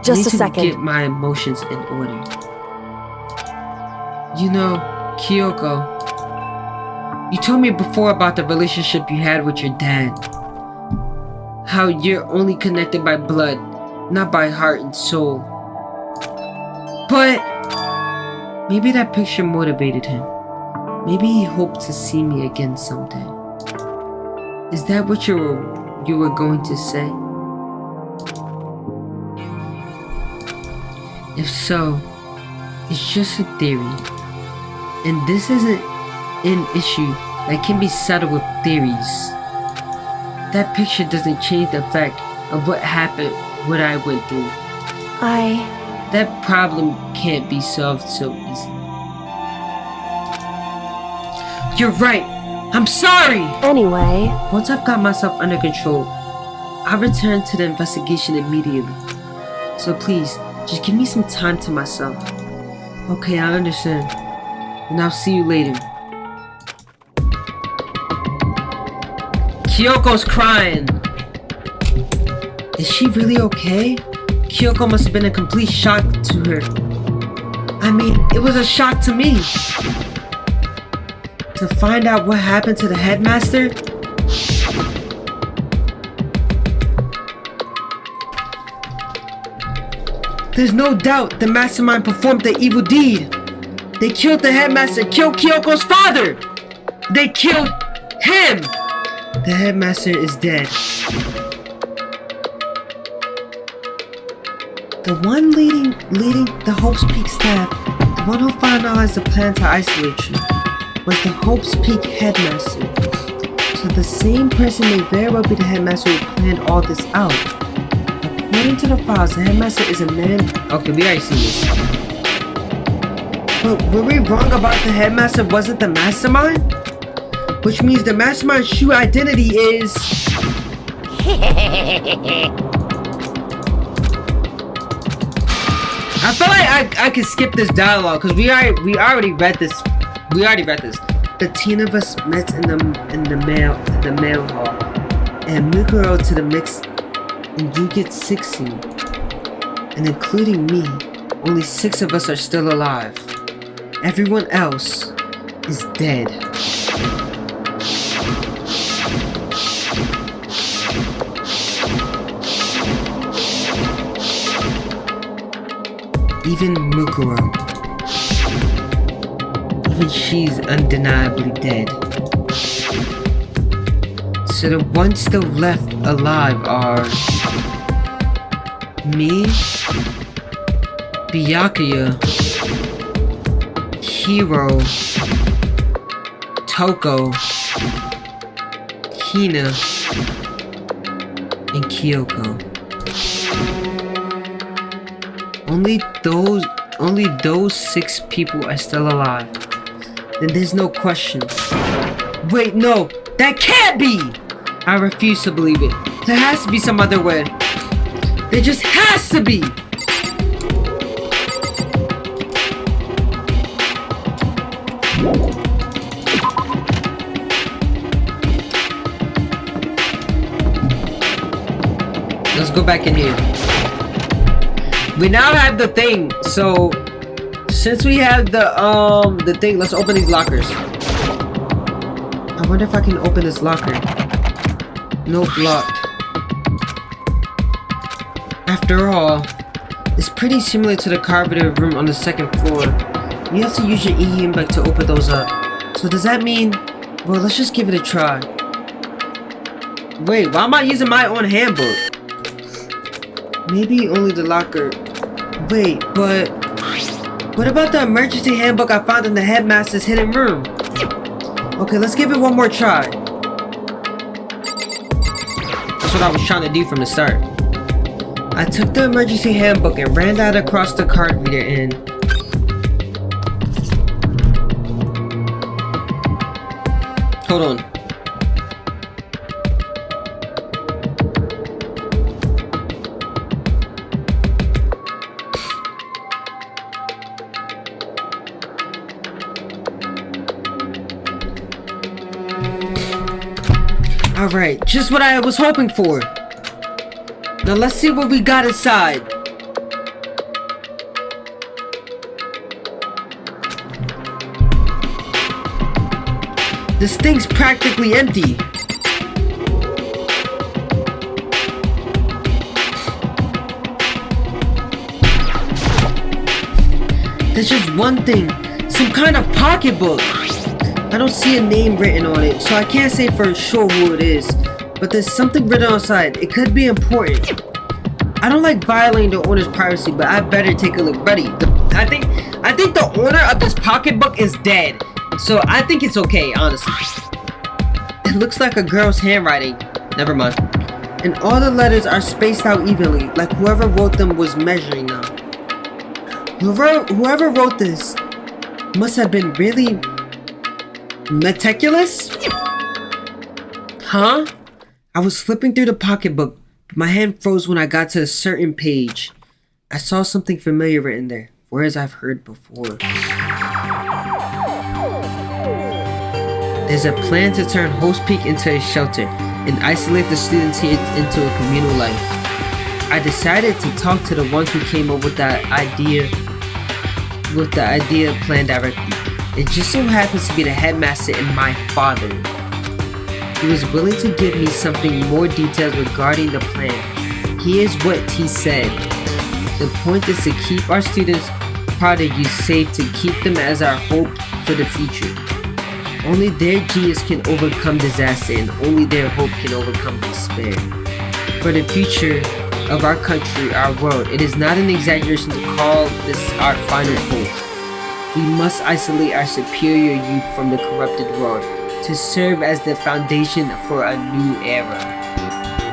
Just a I need to second. get my emotions in order. You know, Kyoko, you told me before about the relationship you had with your dad. How you're only connected by blood, not by heart and soul. But maybe that picture motivated him. Maybe he hoped to see me again someday. Is that what you were going to say? If so, it's just a theory. And this isn't an issue that can be settled with theories. That picture doesn't change the fact of what happened, what I went through. That problem can't be solved so easily. You're right. I'm sorry! Anyway, Once I've got myself under control, I'll return to the investigation immediately. So please, just give me some time to myself. Okay, I understand. And I'll see you later. Kyoko's crying. Is she really okay? Kyoko must have been a complete shock to her. I mean, it was a shock to me. To find out what happened to the headmaster? There's no doubt the mastermind performed the evil deed. They killed the headmaster, killed Kyoko's father! They killed him! The headmaster is dead. The one leading the Hope's Peak staff, the one who finalized the plan to isolate you, was the Hope's Peak headmaster. So the same person may very well be the headmaster who planned all this out. But According to the files, the headmaster is a man. Okay, we already seen this. But were we wrong about the headmaster wasn't the mastermind? Which means the mastermind's true identity is... I feel like I could skip this dialogue because we already read this. We already read this. The 10 of us met in the mail hall, and Mukuro to the mix, and you get 60, and including me, only 6 of us are still alive. Everyone else is dead. Even Mukuro. Even she's undeniably dead. So the ones still left alive are... me, Byakuya, Hiro, Toko, Hina, and Kyoko. Only those 6 people are still alive. Then there's no question. Wait, no! That can't be! I refuse to believe it. There has to be some other way. There just has to be! Let's go back in here. We now have the thing, so since we have the thing, let's open these lockers. I wonder if I can open this locker. Nope, locked. After all, it's pretty similar to the carpenter room on the 2nd floor. You have to use your e-handbook to open those up. So does that mean, well, let's just give it a try. Wait, why am I using my own handbook? Maybe only the locker. Wait, but what about the emergency handbook I found in the headmaster's hidden room? Okay, let's give it one more try. That's what I was trying to do from the start. I took the emergency handbook and ran that across the card reader and... Hold on. Alright, just what I was hoping for. Now let's see what we got inside. This thing's practically empty. There's just one thing, some kind of pocketbook. I don't see a name written on it, so I can't say for sure who it is. But there's something written outside. It could be important. I don't like violating the owner's privacy, but I better take a look. Buddy, I think the owner of this pocketbook is dead. So I think it's okay, honestly. It looks like a girl's handwriting. Never mind. And all the letters are spaced out evenly, like whoever wrote them was measuring them. Whoever wrote this must have been really meticulous? Huh? I was flipping through the pocketbook, but my hand froze when I got to a certain page. I saw something familiar written there, words I've heard before. There's a plan to turn Host Peak into a shelter and isolate the students here into a communal life. I decided to talk to the ones who came up with the idea plan directly. It just so happens to be the headmaster and my father. He was willing to give me something more details regarding the plan. Here's what he said. The point is to keep our students' prodigies safe, to keep them as our hope for the future. Only their genius can overcome disaster, and only their hope can overcome despair. For the future of our country, our world, it is not an exaggeration to call this our final hope. We must isolate our superior youth from the corrupted world to serve as the foundation for a new era.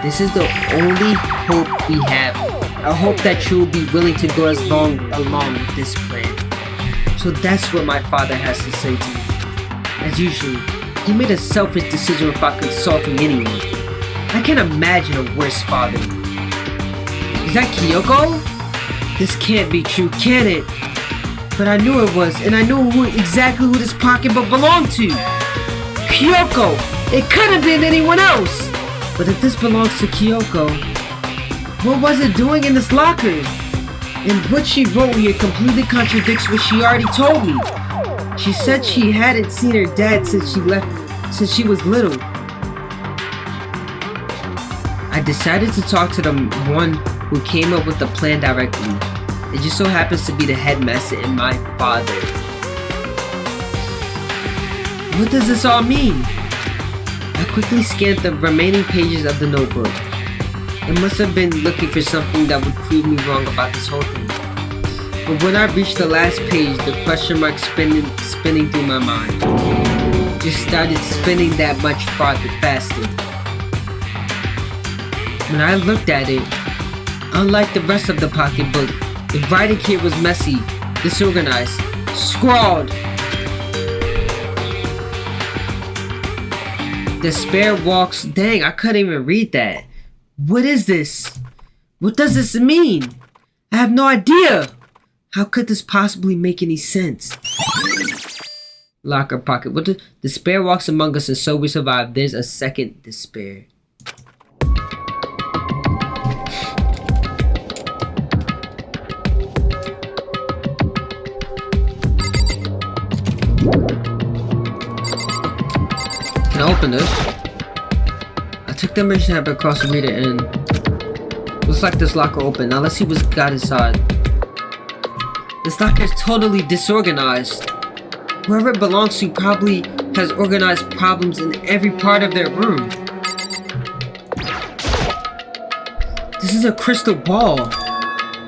This is the only hope we have. I hope that you will be willing to go along with this plan. So that's what my father has to say to me. As usual, he made a selfish decision without consulting anyone. I can't imagine a worse father. Is that Kyoko? This can't be true, can it? But I knew it was, and I knew exactly who this pocketbook belonged to. Kyoko! It could have been anyone else! But if this belongs to Kyoko, what was it doing in this locker? And what she wrote here completely contradicts what she already told me. She said she hadn't seen her dad since she was little. I decided to talk to the one who came up with the plan directly. It just so happens to be the headmaster and my father. What does this all mean? I quickly scanned the remaining pages of the notebook. It must have been looking for something that would prove me wrong about this whole thing. But when I reached the last page, the question mark spinning through my mind just started spinning that much faster. When I looked at it, unlike the rest of the pocketbook, the writing here was messy, disorganized, scrawled. Despair walks. Dang, I couldn't even read that. What is this? What does this mean? I have no idea. How could this possibly make any sense? Locker pocket. What the despair walks among us and so we survive. There's a second despair. Can I open this? I took the mission app across the reader and looks like this locker open. Now let's see what's got inside. This locker is totally disorganized. Whoever it belongs to probably has organized problems in every part of their room. This is a crystal ball.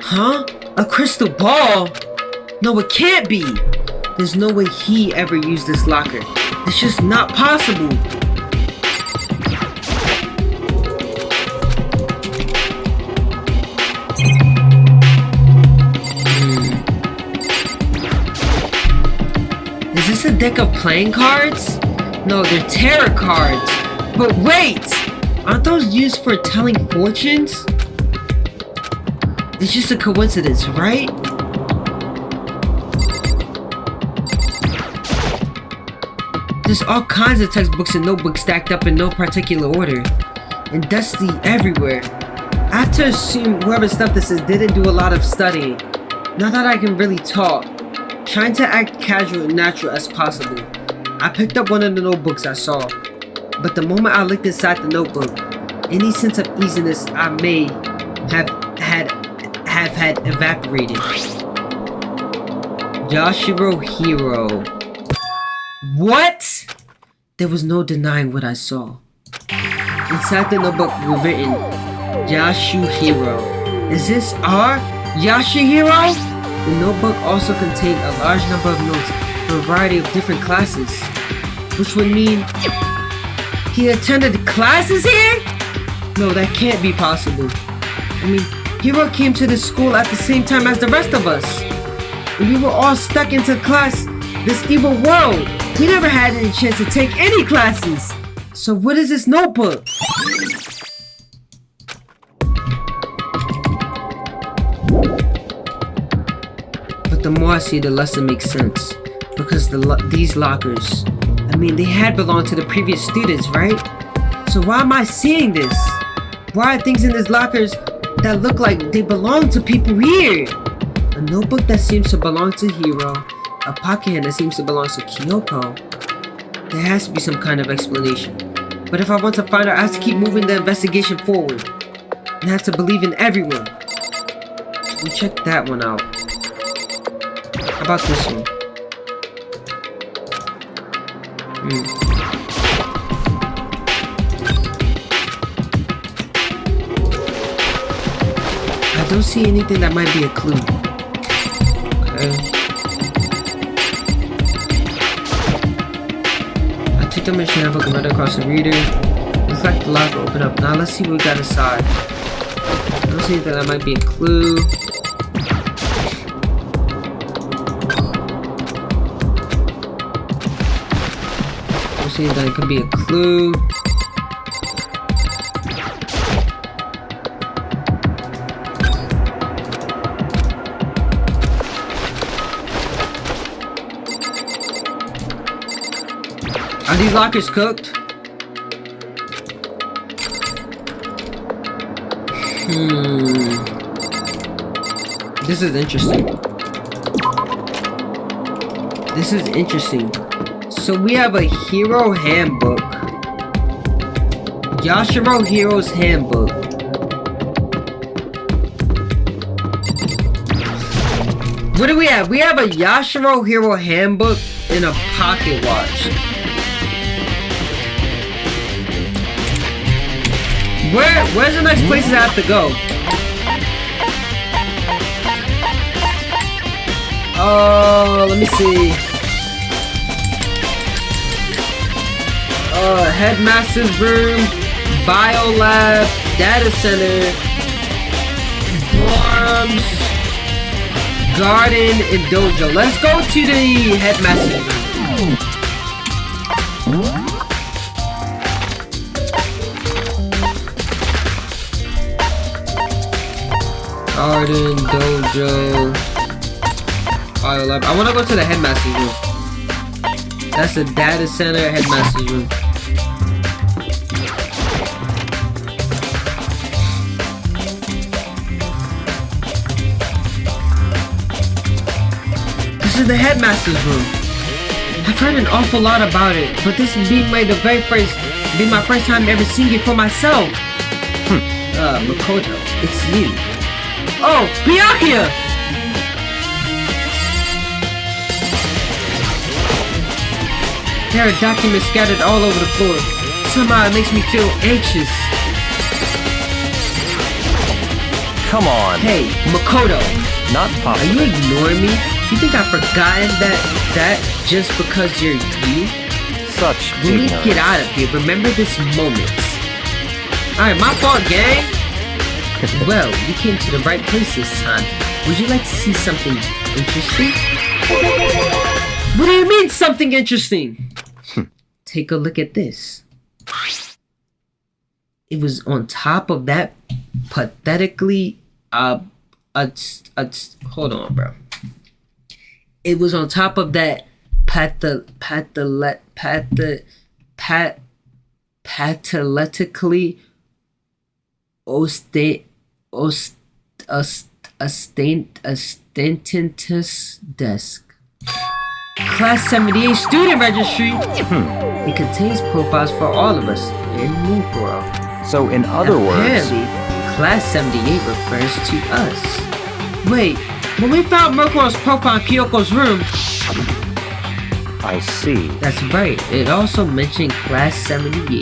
Huh? A crystal ball? No, it can't be. There's no way he ever used this locker. It's just not possible. Is this a deck of playing cards? No, they're tarot cards. But wait! Aren't those used for telling fortunes? It's just a coincidence, right? There's all kinds of textbooks and notebooks stacked up in no particular order, and dusty everywhere. I have to assume whoever stuffed this didn't do a lot of studying. Not that I can really talk. Trying to act casual and natural as possible, I picked up one of the notebooks I saw. But the moment I looked inside the notebook, any sense of easiness I may have had evaporated. Yashiro Hiro. What? There was no denying what I saw. Inside the notebook were written, Yasuhiro. Is this our Yasuhiro? The notebook also contained a large number of notes from a variety of different classes, which would mean he attended classes here? No, that can't be possible. I mean, Hiro came to this school at the same time as the rest of us. And we were all stuck into class, this evil world. We never had any chance to take any classes. So what is this notebook? But the more I see, the less it makes sense. Because these lockers, I mean, they had belonged to the previous students, right? So why am I seeing this? Why are things in these lockers that look like they belong to people here? A notebook that seems to belong to Hiro, a pocket hand that seems to belong to Kyoko. There has to be some kind of explanation. But if I want to find out, I have to keep moving the investigation forward. And I have to believe in everyone. We checked that one out. How about this one? I don't see anything that might be a clue. Okay. I took the mission handbook and read across the reader. Looks like the lock open up. Now let's see what we got inside. I don't see that might be a clue. I don't see that it could be a clue. Are these lockers cooked? This is interesting. This is interesting. So we have a hero handbook. Yashiro Hero's handbook. What do we have? We have a Yashiro Hero handbook and a pocket watch. Where's the next places I have to go? Oh, let me see. Headmaster's room, biolab, data center, dorms, garden, and dojo. Let's go to the headmaster's room. Garden, dojo, biolab. I want to go to the headmaster's room. That's the data center, headmaster's room. This is the headmaster's room. I've heard an awful lot about it, but this will be my first time ever seeing it for myself. Makoto, it's you. Oh, Byakuya! There are documents scattered all over the floor. Somehow it makes me feel anxious. Come on. Hey, Makoto, Not are you possible. ignoring me? You think I've forgotten that just because you're you? Such When we ignorance. get out of here, remember this moment. Alright, my fault, gang! Well, you came to the right place this time. Would you like to see something interesting? What do you mean, something interesting? Take a look at this. It was on top of that pathetically, hold on, bro. It was on top of that pathologically ostentatious desk. Class 78 student registry. It contains profiles for all of us in Mukuro. So in other words, Apparently, Class 78 refers to us. Wait, when we found Mukuro's profile in Kyoko's room, I see. that's right, it also mentioned Class 78.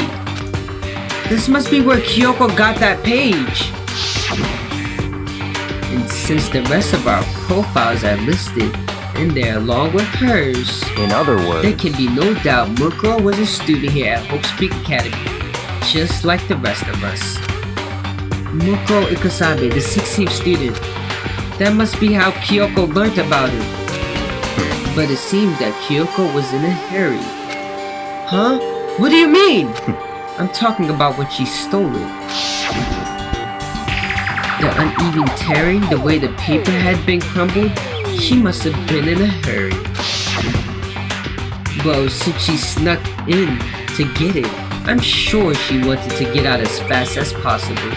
This must be where Kyoko got that page. And since the rest of our profiles are listed in there along with hers, In other there words, can be no doubt Mukuro was a student here at Hope Speak Academy, just like the rest of us. Mukuro Ikasabe, the 16th student. That must be how Kyoko learned about it. But it seemed that Kyoko was in a hurry. Huh? What do you mean? I'm talking about when she stole it. The uneven tearing, the way the paper had been crumbled, she must have been in a hurry. Well, since she snuck in to get it, I'm sure she wanted to get out as fast as possible.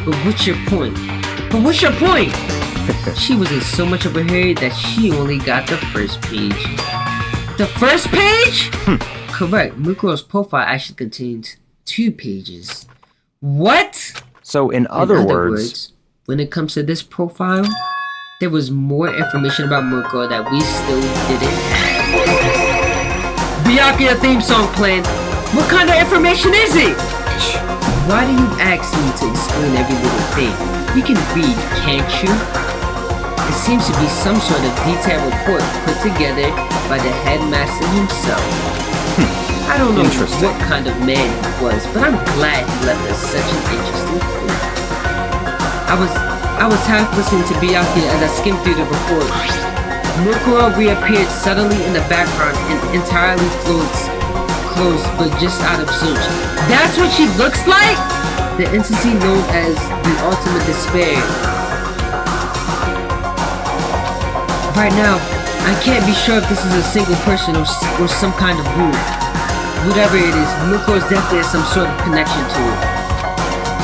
But what's your point? She was in so much of a hurry that she only got the first page. The first page? Correct. Mukuro's profile actually contains 2 pages. What? so in other words, when it comes to this profile, there was more information about Mukuro that we still didn't have. Byakuya theme song playing. What kind of information is it? Why do you ask me to explain every little thing? You can read, can't you? It seems to be some sort of detailed report put together by the headmaster himself. I don't know Interesting. what kind of man he was, but I'm glad he left us such an interesting clue. I was half listening to Byakuya as I skimmed through the report. Mukuro reappeared suddenly in the background and entirely floats closed but just out of search. That's what she looks like? The entity known as the Ultimate Despair. Right now, I can't be sure if this is a single person or some kind of group. Whatever it is, Muko's definitely has some sort of connection to it.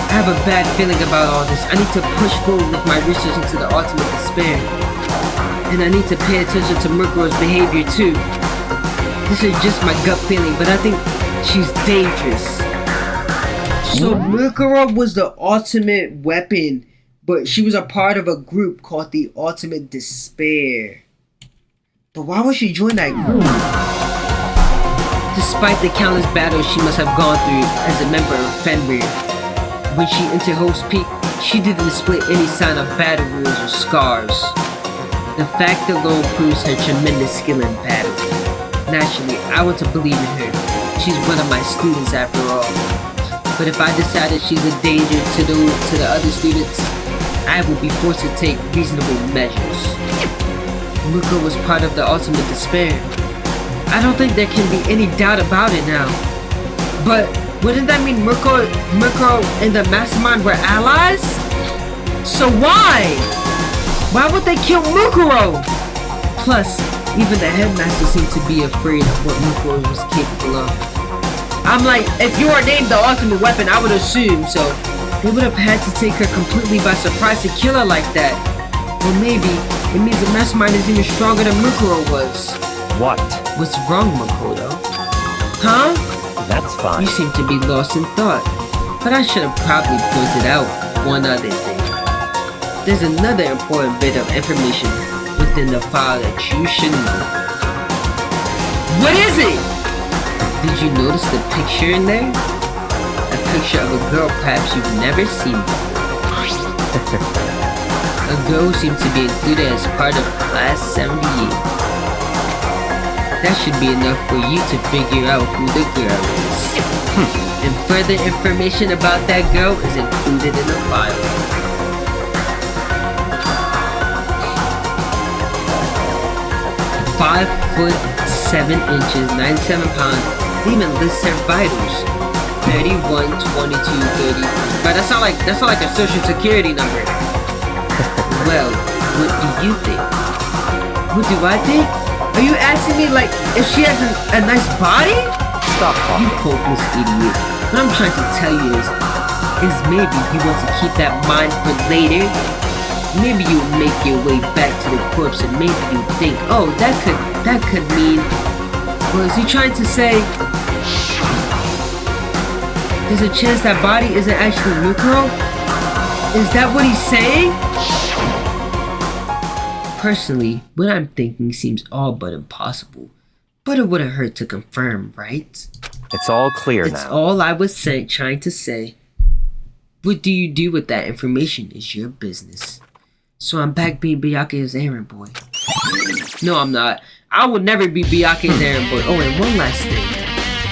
I have a bad feeling about all this. I need to push forward with my research into the Ultimate Despair. And I need to pay attention to Mukuro's behavior too. This is just my gut feeling, but I think she's dangerous. So Mukuro was the ultimate weapon, but she was a part of a group called the Ultimate Despair. But why would she join that group? Despite the countless battles she must have gone through as a member of Fenrir, when she entered Host Peak, she didn't display any sign of battle wounds or scars. The fact alone proves her tremendous skill in battle. Naturally, I want to believe in her. She's one of my students after all. But if I decided she's a danger to the other students, I will be forced to take reasonable measures. Muko was part of the Ultimate Despair. I don't think there can be any doubt about it now. But wouldn't that mean Muko and the Mastermind were allies? So why? Why would they kill Mukuro? Plus, even the headmaster seemed to be afraid of what Mukuro was capable of. I'm like, if you are named the ultimate weapon, I would assume, so they would have had to take her completely by surprise to kill her like that. Or maybe it means the Mastermind is even stronger than Mukuro was. What? What's wrong, Makoto? Huh? That's fine. You seem to be lost in thought, but I should have probably pointed out one other thing. There's another important bit of information within the file that you should know. What is it? Did you notice the picture in there? A picture of a girl perhaps you've never seen before. A girl who seems to be included as part of Class 78. That should be enough for you to figure out who the girl is. And further information about that girl is included in the file. "5'7" 97 pounds. They even list her vitals. 31, 22, 30. But that's not like a social security number. Well, what do you think? What do I think? Are you asking me like if she has a nice body? Stop You talking. hopeless idiot. What I'm trying to tell you is maybe you want to keep that mind for later. Maybe you make your way back to the corpse and maybe you think, oh, that could mean. Or is he trying to say there's a chance that body isn't actually Mukuro? Is that what he's saying? Personally, what I'm thinking seems all but impossible. But it wouldn't hurt to confirm, right? It's all clear It's now. all I was trying to say. What do you do with that information is your business. So I'm back being Byakuya's errand boy. No, I'm not. I would never be Byakuya's errand boy. Oh, and one last thing.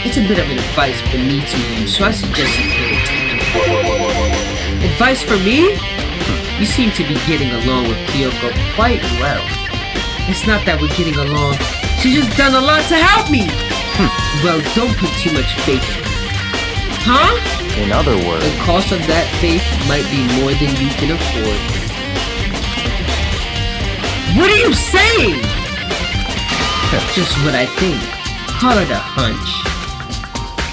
It's a bit of an advice for me to you, so I suggest you pay attention. Advice for me? You seem to be getting along with Kyoko quite well. It's not that we're getting along. She's just done a lot to help me. Well, don't put too much faith in her. Huh? In other words, The cost of that faith might be more than you can afford. What are you saying? Just what I think. Call it a hunch.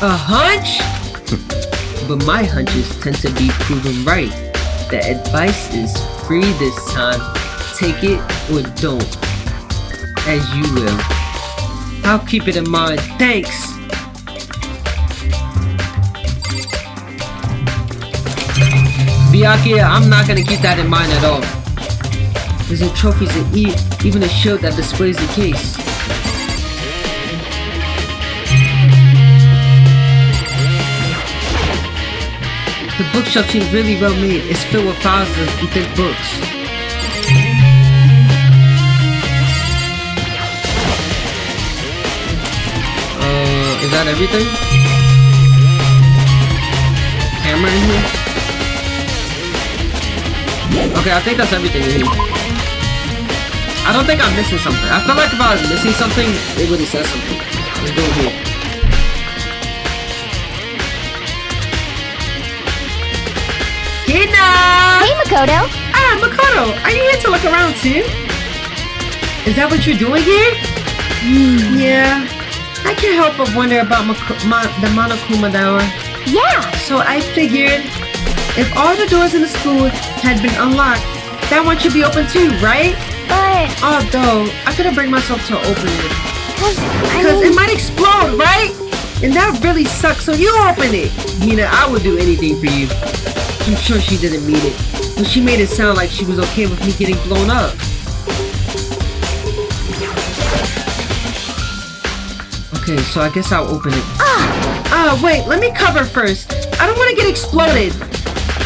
A hunch? But my hunches tend to be proven right. The advice is free this time. Take it or don't. As you will. I'll keep it in mind. Thanks! Byakuya, I'm not gonna keep that in mind at all. There's no trophies and even a shield that displays the case. The bookshelf seems really well made. It's filled with thousands of thick books. Is that everything? Camera in here? Okay, I think that's everything in here. I don't think I'm missing something. I feel like if I was missing something, it would have said something. Let's go here. Hina! Hey, Makoto. Ah, Makoto, are you here to look around too? Is that what you're doing here? Yeah, I can't help but wonder about the Monokuma Tower. Yeah. So I figured, if all the doors in the school had been unlocked, that one should be open too, right? But Although, I couldn't bring myself to open it. because Because it might explode, right? And that really sucks, so you open it. Mina, I would do anything for you. I'm sure she didn't mean it, but she made it sound like she was okay with me getting blown up. Okay, so I guess I'll open it. Wait, let me cover first. I don't want to get exploded.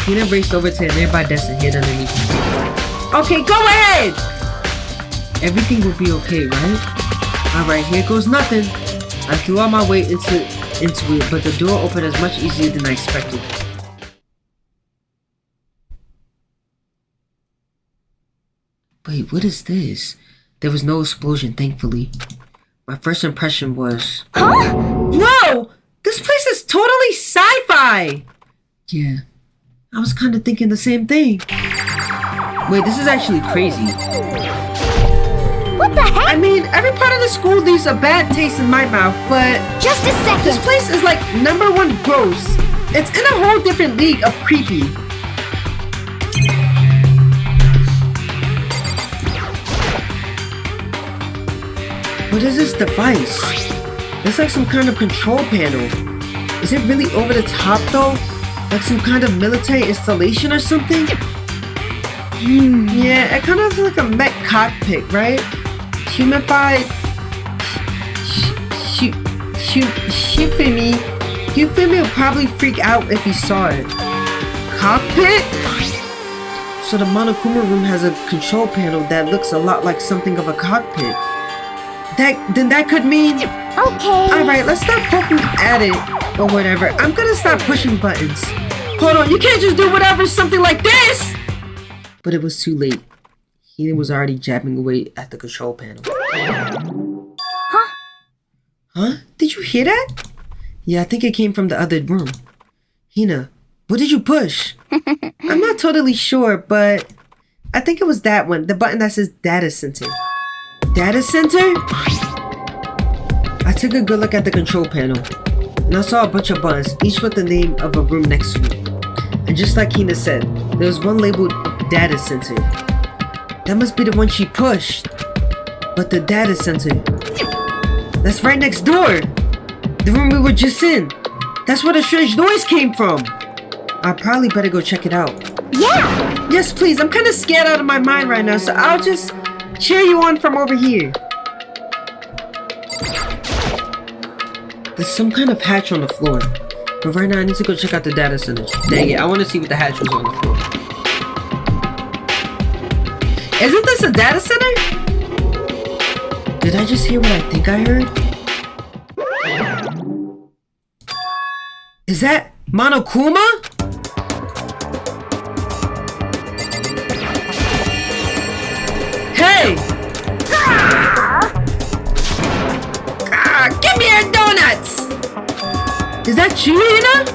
Mina raced over to a nearby desk and hid underneath it. Okay, go ahead! Everything will be okay, right? Alright, here goes nothing. I threw all my weight into it, but the door opened as much easier than I expected. Wait, what is this? There was no explosion, thankfully. My first impression was... Huh? Whoa! This place is totally sci-fi! Yeah, I was kind of thinking the same thing. Wait, this is actually crazy. What the heck? I mean, every part of the school leaves a bad taste in my mouth, but Just a second. this place is like #1 gross. It's in a whole different league of creepy. What is this device? It's like some kind of control panel. Is it really over the top though? Like some kind of military installation or something? Yeah, it kind of looks like a mech cockpit, right? Humified... Hufimi would probably freak out if he saw it. Cockpit? So the Monokuma room has a control panel that looks a lot like something of a cockpit. Then that could mean... Okay. Alright, let's stop poking at it, or whatever. I'm gonna stop pushing buttons. Hold on, you can't just do whatever, something like this! But it was too late. Hina was already jabbing away at the control panel. Huh? Huh? Did you hear that? Yeah, I think it came from the other room. Hina, what did you push? I'm not totally sure, but I think it was that one, the button that says Data Center. Data Center? I took a good look at the control panel, and I saw a bunch of buttons, each with the name of a room next to it. And just like Hina said, there was one labeled Data Center. That must be the one she pushed. But the Data Center, that's right next door. The room we were just in. That's where the strange noise came from. I probably better go check it out. Yeah. Yes, please. I'm kind of scared out of my mind right now, so I'll just cheer you on from over here. There's some kind of hatch on the floor. But right now I need to go check out the data center. Dang it, I want to see what the hatch was on the floor. Isn't this a data center? Did I just hear what I think I heard? Is that Monokuma? Hey! Give me your donuts! Is that you, Hina?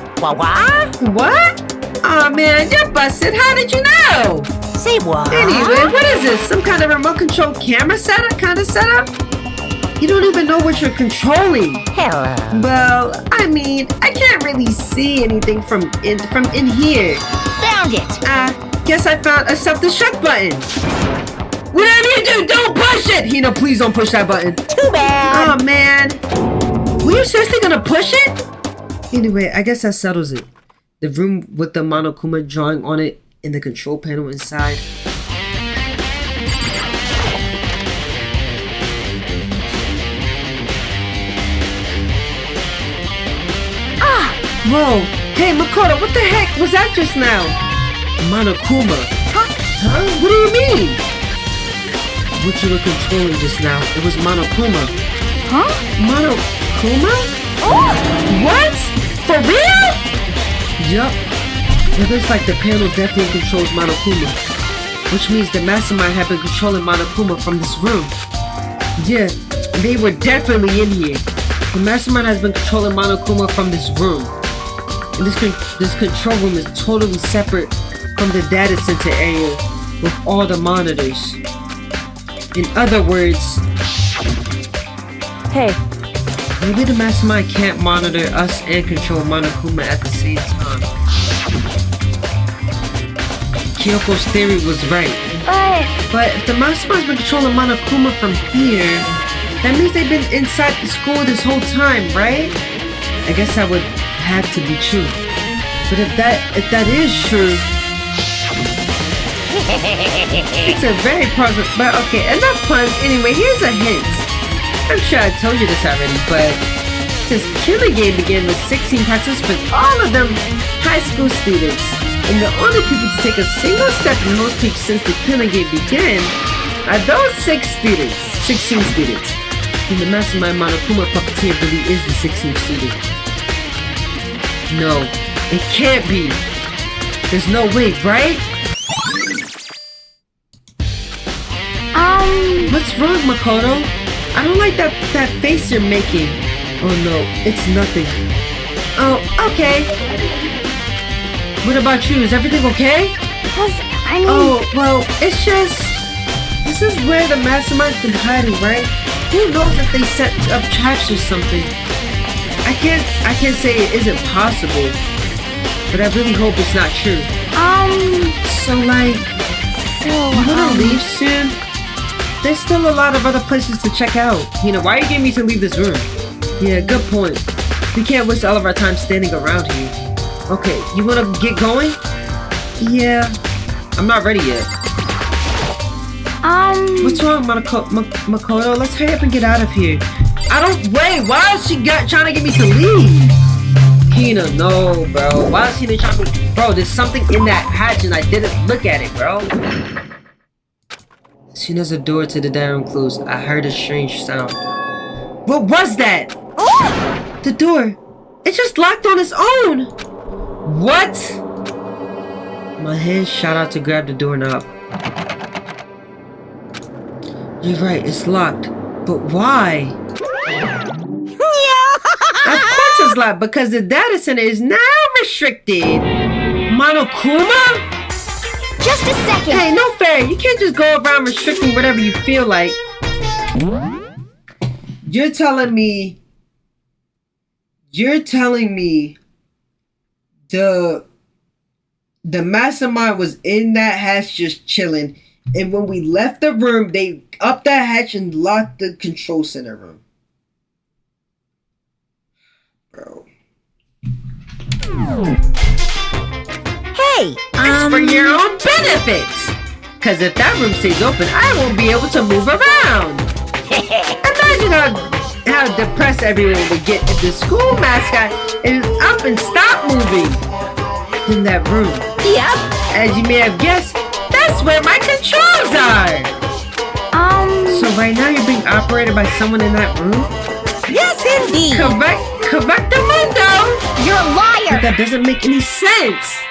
What? Aw man, you're busted. How did you know? Say what? Anyway, what is this? Some kind of remote control camera setup? You don't even know what you're controlling. Hello. Well, I mean, I can't really see anything from in here. Found it. Guess I found a self-destruct button. Whatever you do, don't push it! Hina, please don't push that button. Too bad. Oh man. Were you seriously gonna push it? Anyway, I guess that settles it. The room with the Monokuma drawing on it and the control panel inside. Whoa! Hey Makoto, what the heck was that just now? Monokuma. Huh? What do you mean? What you were controlling just now, it was Monokuma. Huh? Monokuma? What? For real? Yup. It looks like the panel definitely controls Monokuma. Which means the mastermind had been controlling Monokuma from this room. Yeah, they were definitely in here. The mastermind has been controlling Monokuma from this room. And this control room is totally separate from the data center area with all the monitors. In other words, Hey, maybe the mastermind can't monitor us and control Monokuma at the same time. Kyoko's theory was right. But if the mastermind's been controlling Monokuma from here, that means they've been inside the school this whole time, right? I guess that would have to be true. But if that is true, it's a very positive. But okay, enough puns. Anyway, here's a hint. I'm sure I told you this already, but this killing game began with 16 participants, all of them high school students. And the only people to take a single step in Host Peak since the killing game began are those 16 students. And the mastermind Monokuma puppeteer really is the 16th student. No, it can't be. There's no way, right? What's wrong, Makoto? I don't like that face you're making. Oh no, it's nothing. Oh, okay. What about you? Is everything okay? Oh, well, it's just... This is where the mastermind's been hiding, right? Who knows if they set up traps or something? I can't say it isn't possible, but I really hope it's not true. So you wanna leave soon? There's still a lot of other places to check out. You know, why are you getting me to leave this room? Yeah, good point. We can't waste all of our time standing around here. Okay, you wanna get going? Yeah, I'm not ready yet. What's wrong, Makoto? Let's hurry up and get out of here. Wait, why is she trying to get me to leave? Hina, no, bro. Why is Hina trying to... Bro, there's something in that hatch and I didn't look at it, bro. As soon as the door to the dining room closed, I heard a strange sound. What was that? The door. It just locked on its own. What? My hand shot out to grab the doorknob. You're right, it's locked. But why? Of course it's locked, because the data center is now restricted. Monokuma? Just a second. Hey, no fair. You can't just go around restricting whatever you feel like. You're telling me the mastermind was in that hatch just chilling, and when we left the room, they upped that hatch and locked the control center room. Bro. Hey, It's for your own benefit! Cause if that room stays open, I won't be able to move around! Imagine how depressed everyone would get if the school mascot is up and stop moving in that room. Yep. As you may have guessed, that's where my controls are! So right now you're being operated by someone in that room? yes indeed. Correct the mundo! You're a liar. But that doesn't make any sense!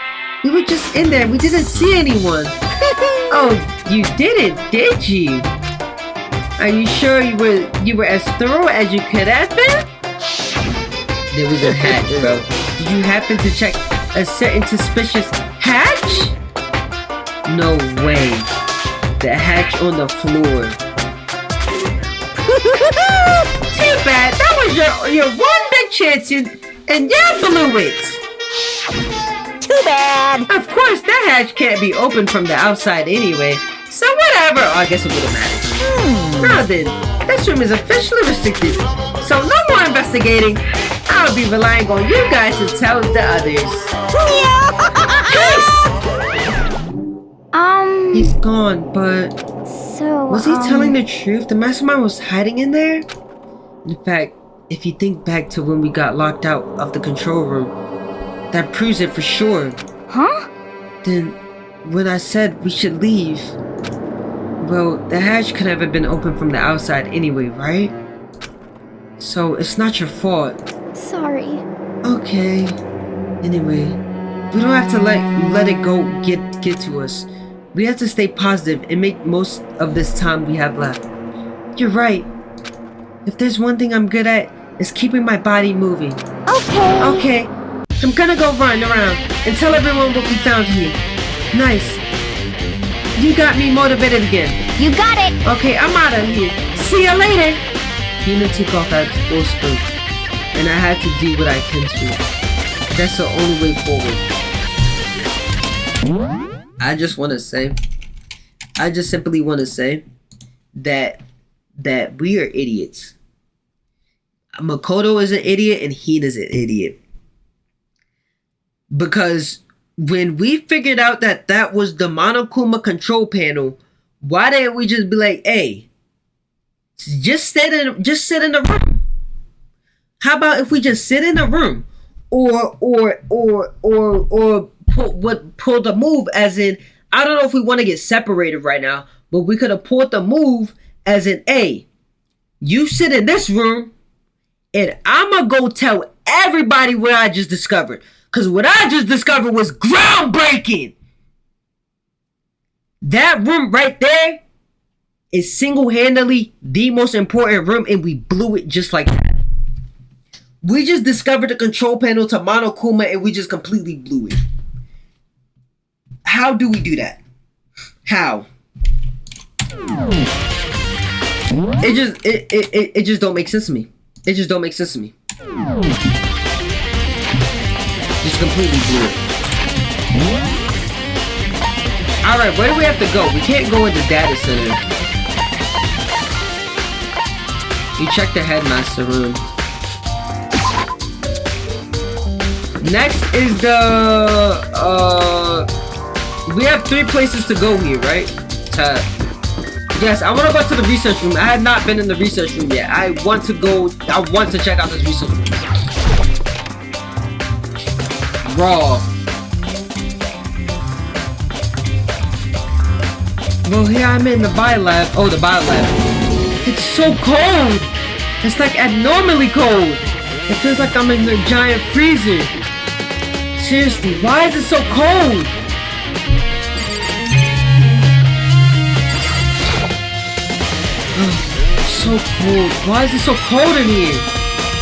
We were just in there, we didn't see anyone! Oh, you didn't, did you? Are you sure you were as thorough as you could have been? There was a hatch, bro. Did you happen to check a certain suspicious hatch? No way. The hatch on the floor. Too bad. That was your one big chance and you blew it. Too bad. Of course, that hatch can't be opened from the outside anyway. So whatever. Oh, I guess it wouldn't matter. Now then, this room is officially restricted. So no more investigating. I'll be relying on you guys to tell the others. Peace! He's gone, but... So, was he telling the truth? The mastermind was hiding in there? In fact, if you think back to when we got locked out of the control room, that proves it for sure. Huh? Then, when I said we should leave, well, the hatch could have been open from the outside anyway, right? So, it's not your fault. Sorry. Okay. Anyway, we don't have to let it go get to us. We have to stay positive and make most of this time we have left. You're right. If there's one thing I'm good at, it's keeping my body moving. Okay. Okay. I'm gonna go run around and tell everyone what we found here. Nice. You got me motivated again. You got it. Okay, I'm out of here. See you later. Hina took off at full speed, and I had to do what I can to. That's the only way forward. I just simply want to say that we are idiots. Makoto is an idiot and Hina's an idiot. Because when we figured out that was the Monokuma control panel, why didn't we just be like, hey, just sit in the room? How about if we just sit in the room, or pull the move as in, I don't know if we want to get separated right now, but we could have pulled the move as in, hey, you sit in this room, and I'ma go tell everybody what I just discovered. Because what I just discovered was groundbreaking. That room right there is single-handedly the most important room, and we blew it just like that. We just discovered the control panel to Monokuma, and we just completely blew it. How do we do that? How? It just don't make sense to me. It just don't make sense to me. Just completely blew it. Alright, where do we have to go? We can't go into data center. You check the headmaster room. Next is the we have 3 places to go here, right? Yes, I want to go to the research room. I have not been in the research room yet. I want to check out this research room. Raw. Well, here I'm in the biolab. Oh, the biolab. It's so cold. It's like abnormally cold. It feels like I'm in a giant freezer. Seriously, why is it so cold? So cold. Why is it so cold in here?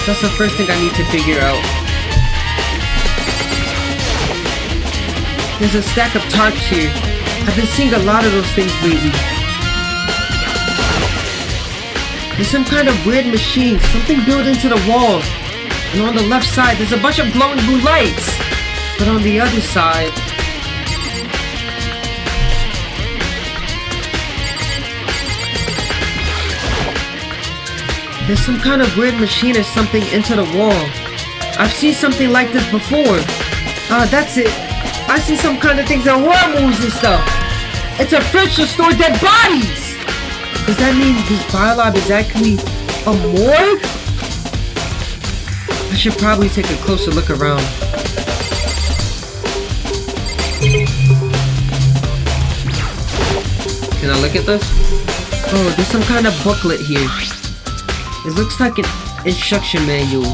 That's the first thing I need to figure out. There's a stack of tarps here. I've been seeing a lot of those things lately. There's some kind of weird machine, something built into the wall. And on the left side, there's a bunch of glowing blue lights. But on the other side, there's some kind of weird machine or something into the wall. I've seen something like this before. That's it. I see some kind of things in horror movies and stuff. It's a fridge to store dead bodies. Does that mean this biolab is actually a morgue? I should probably take a closer look around. Can I look at this? Oh, there's some kind of booklet here. It looks like an instruction manual.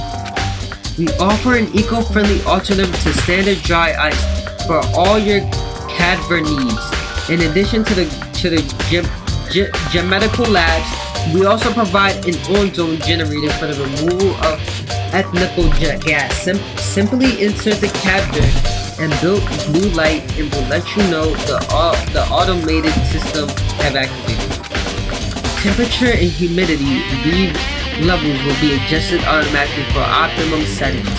We offer an eco-friendly alternative to standard dry ice for all your cadaver needs. In addition to the medical labs, we also provide an ozone generator for the removal of ethnical gas. Simply insert the cadaver and build blue light and will let you know the automated system have activated. Temperature and humidity, these levels will be adjusted automatically for optimum settings.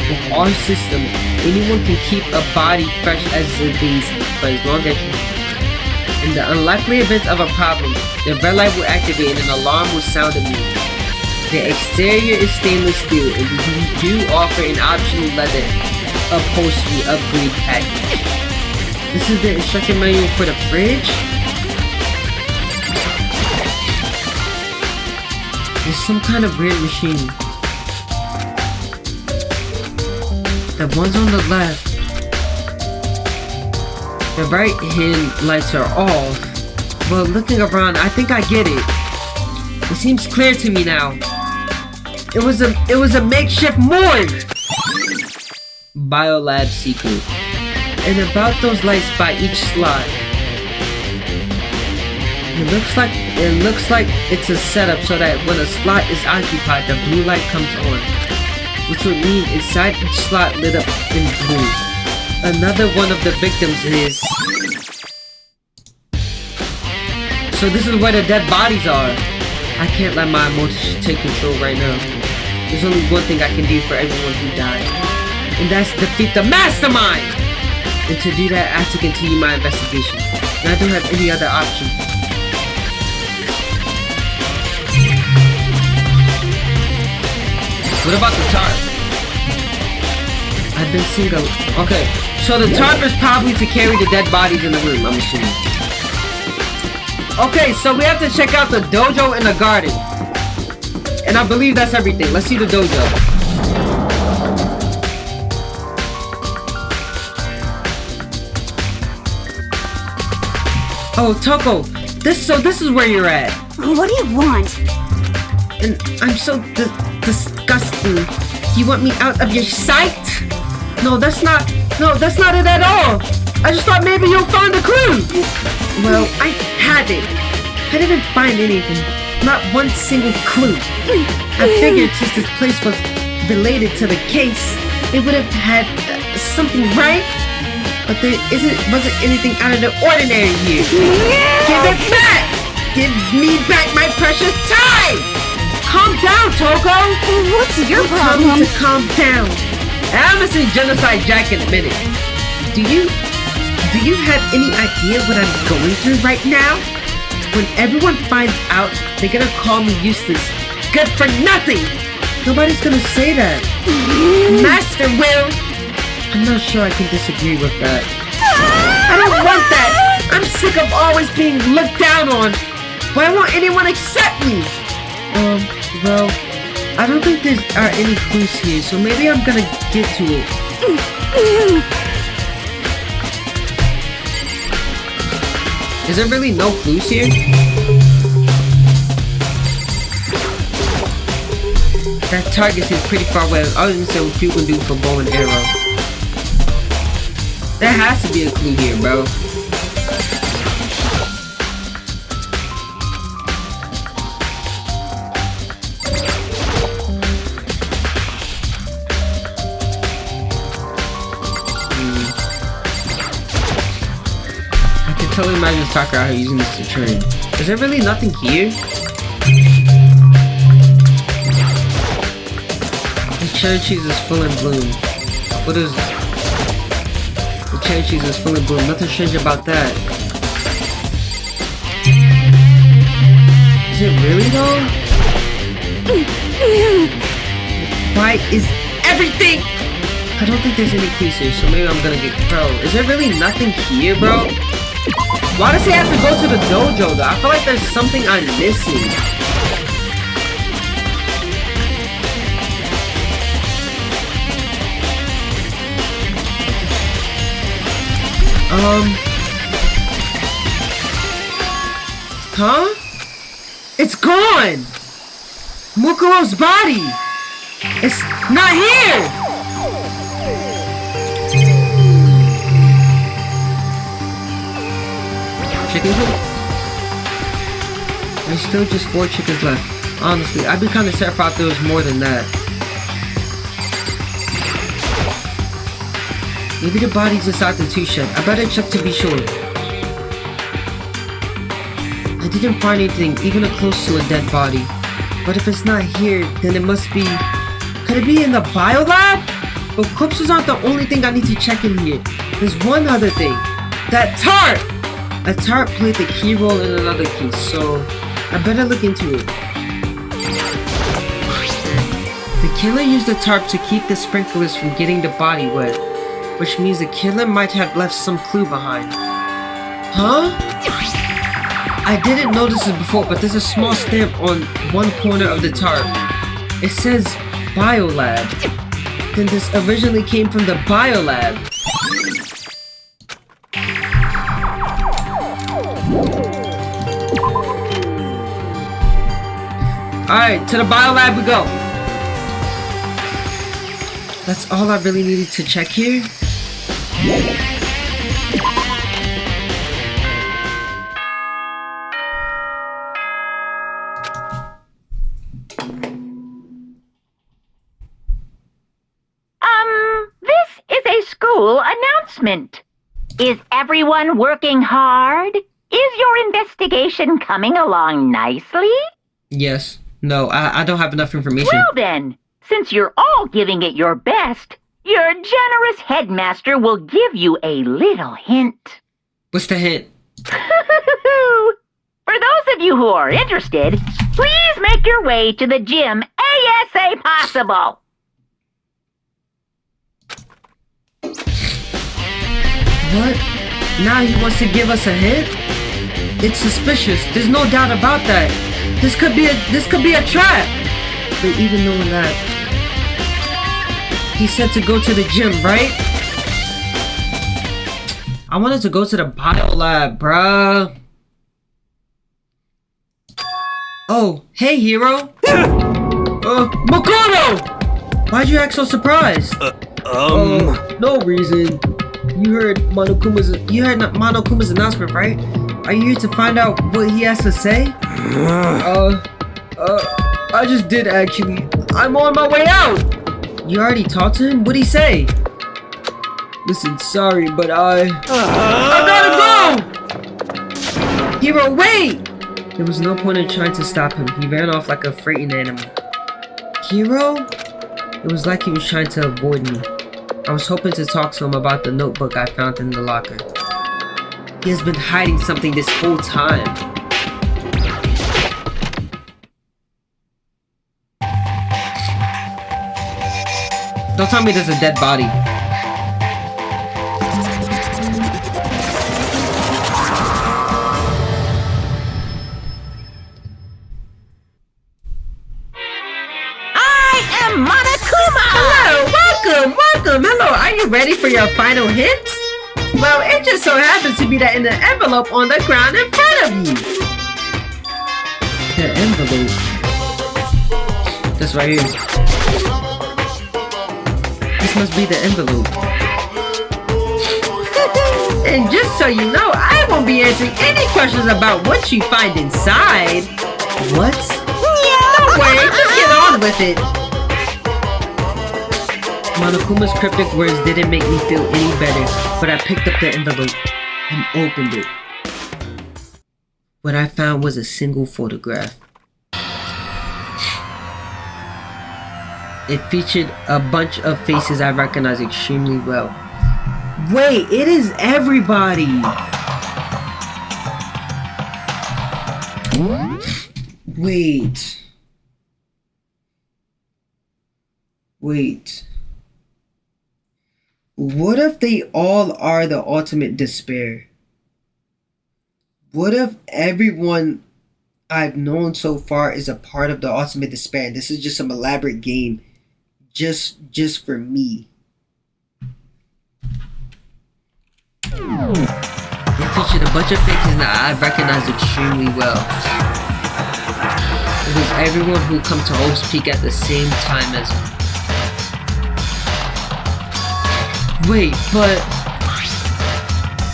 With our system, anyone can keep a body fresh as a daisy for as long as you want. In the unlikely event of a problem, the red light will activate and an alarm will sound immediately. The exterior is stainless steel and we do offer an optional leather upholstery upgrade package. This is the instruction manual for the fridge? There's some kind of weird machine. The ones on the left, the right hand lights are off, but looking around, I think I get it. It seems clear to me now. It was a makeshift morgue. Biolab secret. And about those lights by each slot. It looks like it's a setup so that when a slot is occupied, the blue light comes on, which would mean inside each slot lit up in blue. Another one of the victims is. So this is where the dead bodies are. I can't let my emotions take control right now. There's only one thing I can do for everyone who died, and that's defeat the mastermind! And to do that, I have to continue my investigation. And I don't have any other option. What about the tarp? I've been seeing a... Okay, so the tarp is probably to carry the dead bodies in the room, I'm assuming. Okay, so we have to check out the dojo and the garden. And I believe that's everything. Let's see the dojo. Oh, Toko, this is where you're at. What do you want? And I'm so disgusting. You want me out of your sight? No, that's not it at all. I just thought maybe you'll find a clue. Well, I hadn't. I didn't find anything. Not one single clue. I figured since this place was related to the case, it would have had something, right? But there wasn't anything out of the ordinary here. Give it back! Give me back my precious time! Calm down, Toko! What's your Tell me problem? to calm down. I'm gonna see Genocide Jack in a minute. Do you have any idea what I'm going through right now? When everyone finds out, they're gonna call me useless. Good for nothing! Nobody's gonna say that. Master will! I'm not sure I can disagree with that. I don't want that! I'm sick of always being looked down on. Why won't anyone accept me? Well, I don't think there are any clues here, so maybe I'm gonna get to it. Is there really no clues here? That target seems pretty far away. I didn't say what you can do for bow and arrow. There has to be a clue here, bro. I can totally imagine Sakura out here using this to train. Is there really nothing here? The cherry cheese is full in bloom. What is it? The cherry cheese is full in bloom. Nothing strange about that. Is it really though? Why is everything? I don't think there's any clues here, so maybe I'm gonna get... Bro, is there really nothing here, bro? Why does he have to go to the dojo though? I feel like there's something I'm missing. Huh? It's gone! Mukuro's body! It's not here! Chickens? There's still just 4 chickens left. Honestly, I'd be kinda terrified if there was more than that. Maybe the body's inside the tool shed. I better check to be sure. I didn't find anything even close to a dead body. But if it's not here, then it must be... Could it be in the biolab? But corpses aren't the only thing I need to check in here. There's one other thing. That tarp! A tarp played the key role in another case, so I better look into it. The killer used the tarp to keep the sprinklers from getting the body wet, which means the killer might have left some clue behind. Huh? I didn't notice it before, but there's a small stamp on one corner of the tarp. It says Biolab. Then this originally came from the Biolab. Alright, to the Biolab we go. That's all I really needed to check here? This is a school announcement. Is everyone working hard? Is your investigation coming along nicely? Yes. No, I don't have enough information. Well then, since you're all giving it your best, your generous headmaster will give you a little hint. What's the hint? For those of you who are interested, please make your way to the gym ASA possible. What? Now he wants to give us a hint? It's suspicious. There's no doubt about that. This could be a trap. But even knowing that, he said to go to the gym, right? I wanted to go to the bio lab, bruh. Oh, hey, hero. Makoto! Why'd you act so surprised? No reason. You heard Monokuma's announcement, right? Are you here to find out what he has to say? I just did actually. I'm on my way out! You already talked to him? What'd he say? Listen, sorry, but I gotta go! Hero, wait! There was no point in trying to stop him. He ran off like a frightened animal. Hero? It was like he was trying to avoid me. I was hoping to talk to him about the notebook I found in the locker. He has been hiding something this whole time. Don't tell me there's a dead body. I am Monokuma! Hello, welcome! Hello, are you ready for your final hint? Well, it just so happens to be that in the envelope on the ground in front of you. The envelope? This right here. This must be the envelope. And just so you know, I won't be answering any questions about what you find inside. What? Don't worry, just get on with it. Monokuma's cryptic words didn't make me feel any better, but I picked up the envelope and opened it. What I found was a single photograph. It featured a bunch of faces I recognize extremely well. Wait, it is everybody! Wait. What if they all are the ultimate despair? What if everyone I've known so far is a part of the ultimate despair? And this is just some elaborate game just for me. It featured a bunch of faces that I recognized extremely well. It was everyone who come to Hope's Peak at the same time as me. Wait, but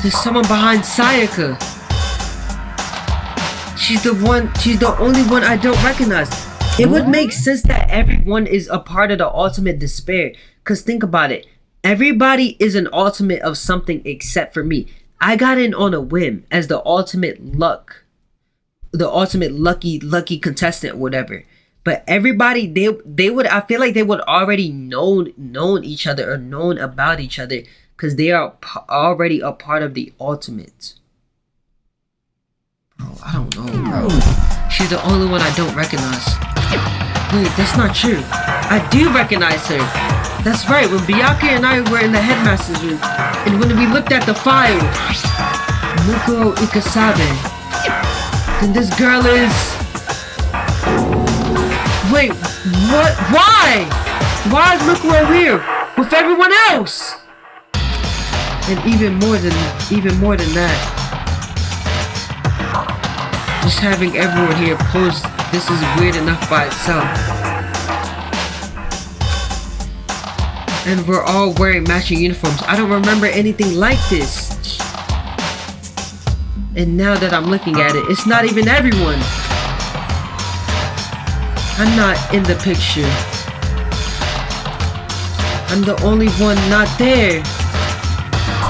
there's someone behind Sayaka. She's the only one I don't recognize. It would make sense that everyone is a part of the ultimate despair. Cause think about it. Everybody is an ultimate of something except for me. I got in on a whim as the ultimate luck. The ultimate lucky contestant, whatever. But everybody, they would, I feel like they would already known each other or known about each other because they are already a part of the ultimate. Bro, I don't know, bro. She's the only one I don't recognize. Wait, that's not true. I do recognize her. That's right, when Byakuya and I were in the headmaster's room, and when we looked at the file, Mukuro Ikasabe. Then this girl is... Wait, what? Why? Why is Mukuro here with everyone else? And even more than that, just having everyone here pose, this is weird enough by itself. And we're all wearing matching uniforms. I don't remember anything like this. And now that I'm looking at it, it's not even everyone. I'm not in the picture. I'm the only one not there.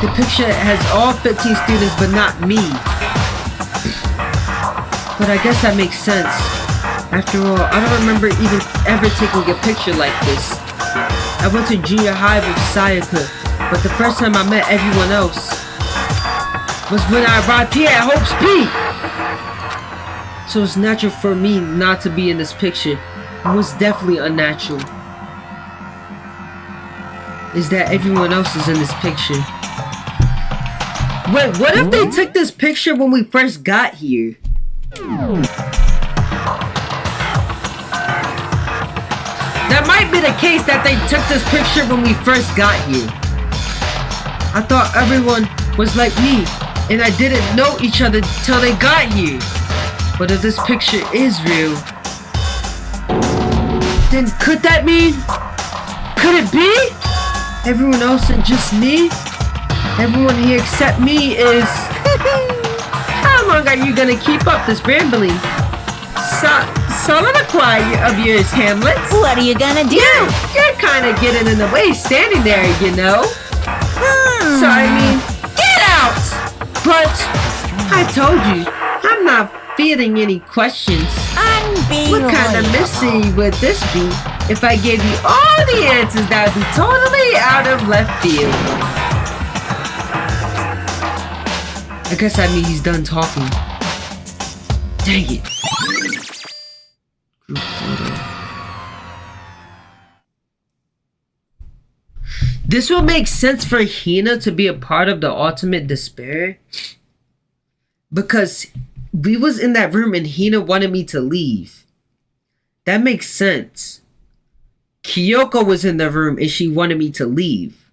The picture has all 15 students, but not me. But I guess that makes sense. After all, I don't remember even ever taking a picture like this. I went to junior high with Sayaka, but the first time I met everyone else was when I arrived here at Hope's Peak. So it's natural for me not to be in this picture. It was definitely unnatural. Is that everyone else is in this picture. Wait, what if they took this picture when we first got here? That might be the case that they took this picture when we first got here. I thought everyone was like me, and I didn't know each other till they got here. But if this picture is real, then could that mean? Could it be? Everyone else and just me? Everyone here except me is... How long are you gonna keep up this rambling? Soliloquy of yours, Hamlet. What are you gonna do? You're kind of getting in the way standing there, you know? So I mean, get out! But I told you, I'm not feeling any questions. I'm being What kind of loyal. mystery would this be if I gave you all the answers that would be totally out of left field? I guess that means he's done talking. Dang it. Group photo. This will make sense for Hina to be a part of the ultimate despair. Because we was in that room and Hina wanted me to leave. That makes sense. Kyoko was in the room and she wanted me to leave.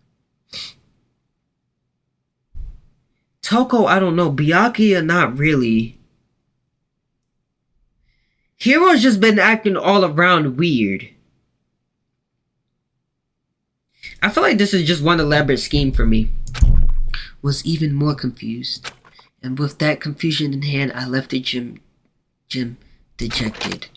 Toko, I don't know. Byakuya, not really. Hiro's just been acting all around weird. I feel like this is just one elaborate scheme for me. Was even more confused. And with that confusion in hand, I left the gym dejected.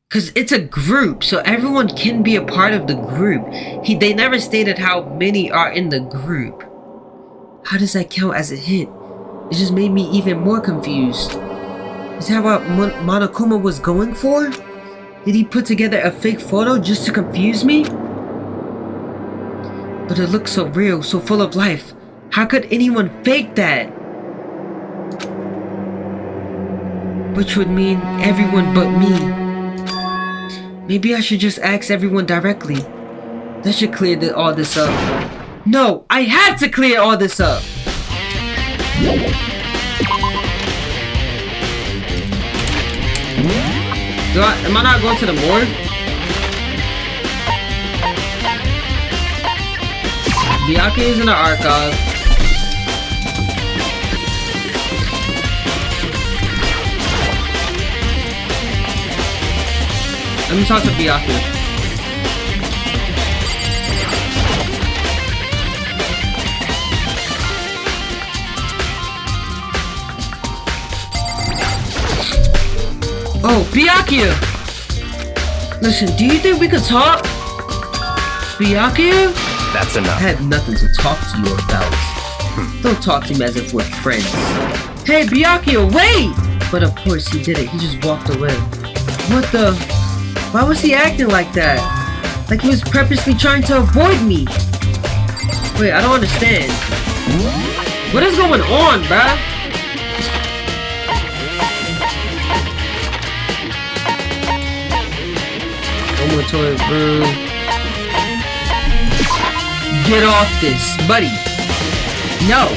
Cause it's a group, so everyone can be a part of the group. They never stated how many are in the group. How does that count as a hit? It just made me even more confused. Is that what Monokuma was going for? Did he put together a fake photo just to confuse me? But it looked so real, so full of life. How could anyone fake that? Which would mean everyone but me. Maybe I should just ask everyone directly. That should clear all this up. No, I had to clear all this up. Am I not going to the morgue? Byakuya is in the archive. Let me talk to Byakuya. Oh, Byakuya! Listen, do you think we could talk? Byakuya? That's I enough. had nothing to talk to you about. Don't talk to me as if we're friends. Hey, Byakuya, wait! But of course he didn't. He just walked away. What the? Why was he acting like that? Like he was purposely trying to avoid me. Wait, I don't understand. What is going on, bruh? One more toilet room. Get off this, buddy. No.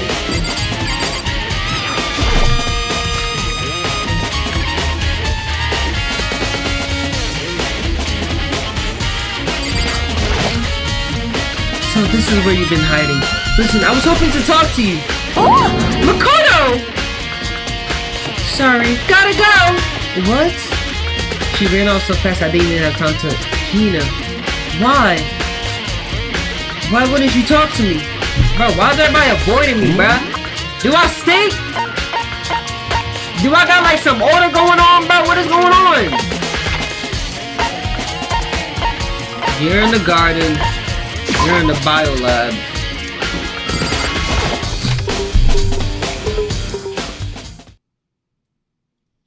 So this is where you've been hiding. Listen, I was hoping to talk to you. Oh, Makoto! Sorry, gotta go. What? She ran off so fast I didn't even have time to Hina. Why? Why wouldn't you talk to me? Bro, why is everybody avoiding me, bro? Do I stink? Do I got like some order going on, bro? What is going on? You're in the garden. You're in the bio lab.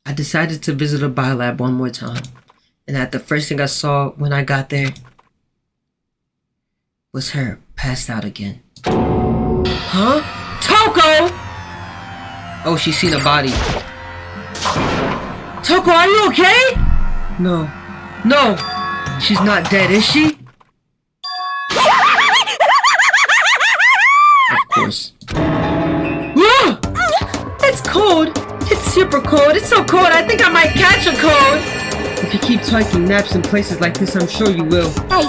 I decided to visit a bio lab one more time. And the first thing I saw when I got there was her passed out again. Huh? Toko! Oh, she's seen a body. Toko, are you okay? No. No! She's not dead, is she? Of course. Whoa! It's cold! It's super cold! It's so cold, I think I might catch a cold! If you keep taking naps in places like this, I'm sure you will. I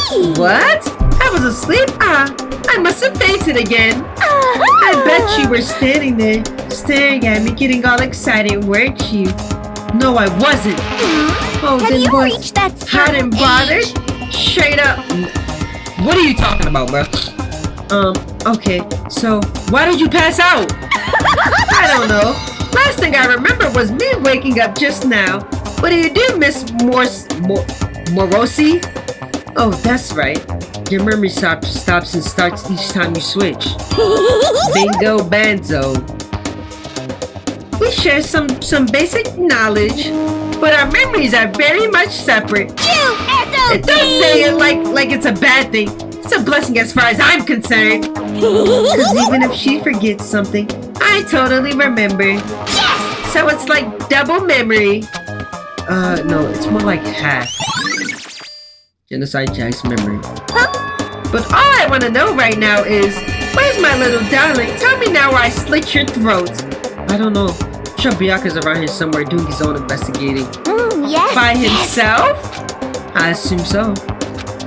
see. What? I was asleep? I must have fainted again. I bet you were standing there, staring at me, getting all excited, weren't you? No, I wasn't. Oh, Have then you what? reached that Hot and certain bothered? age? Straight up. What are you talking about, bro? Okay, so why did you pass out? I don't know. Last thing I remember was me waking up just now. What do you do, Miss Morosi? Oh, that's right. Your memory stops and starts each time you switch. Bingo banzo. We share some basic knowledge, but our memories are very much separate. It does say it like it's a bad thing. It's a blessing as far as I'm concerned. Because even if she forgets something, I totally remember. Yes! So it's like double memory. No, it's more like half. Genocide Jack's memory. But all I want to know right now is, where's my little darling? Tell me now where I slit your throat. I don't know. I'm sure Byaku's around here somewhere doing his own investigating. Yes. By himself? I assume so.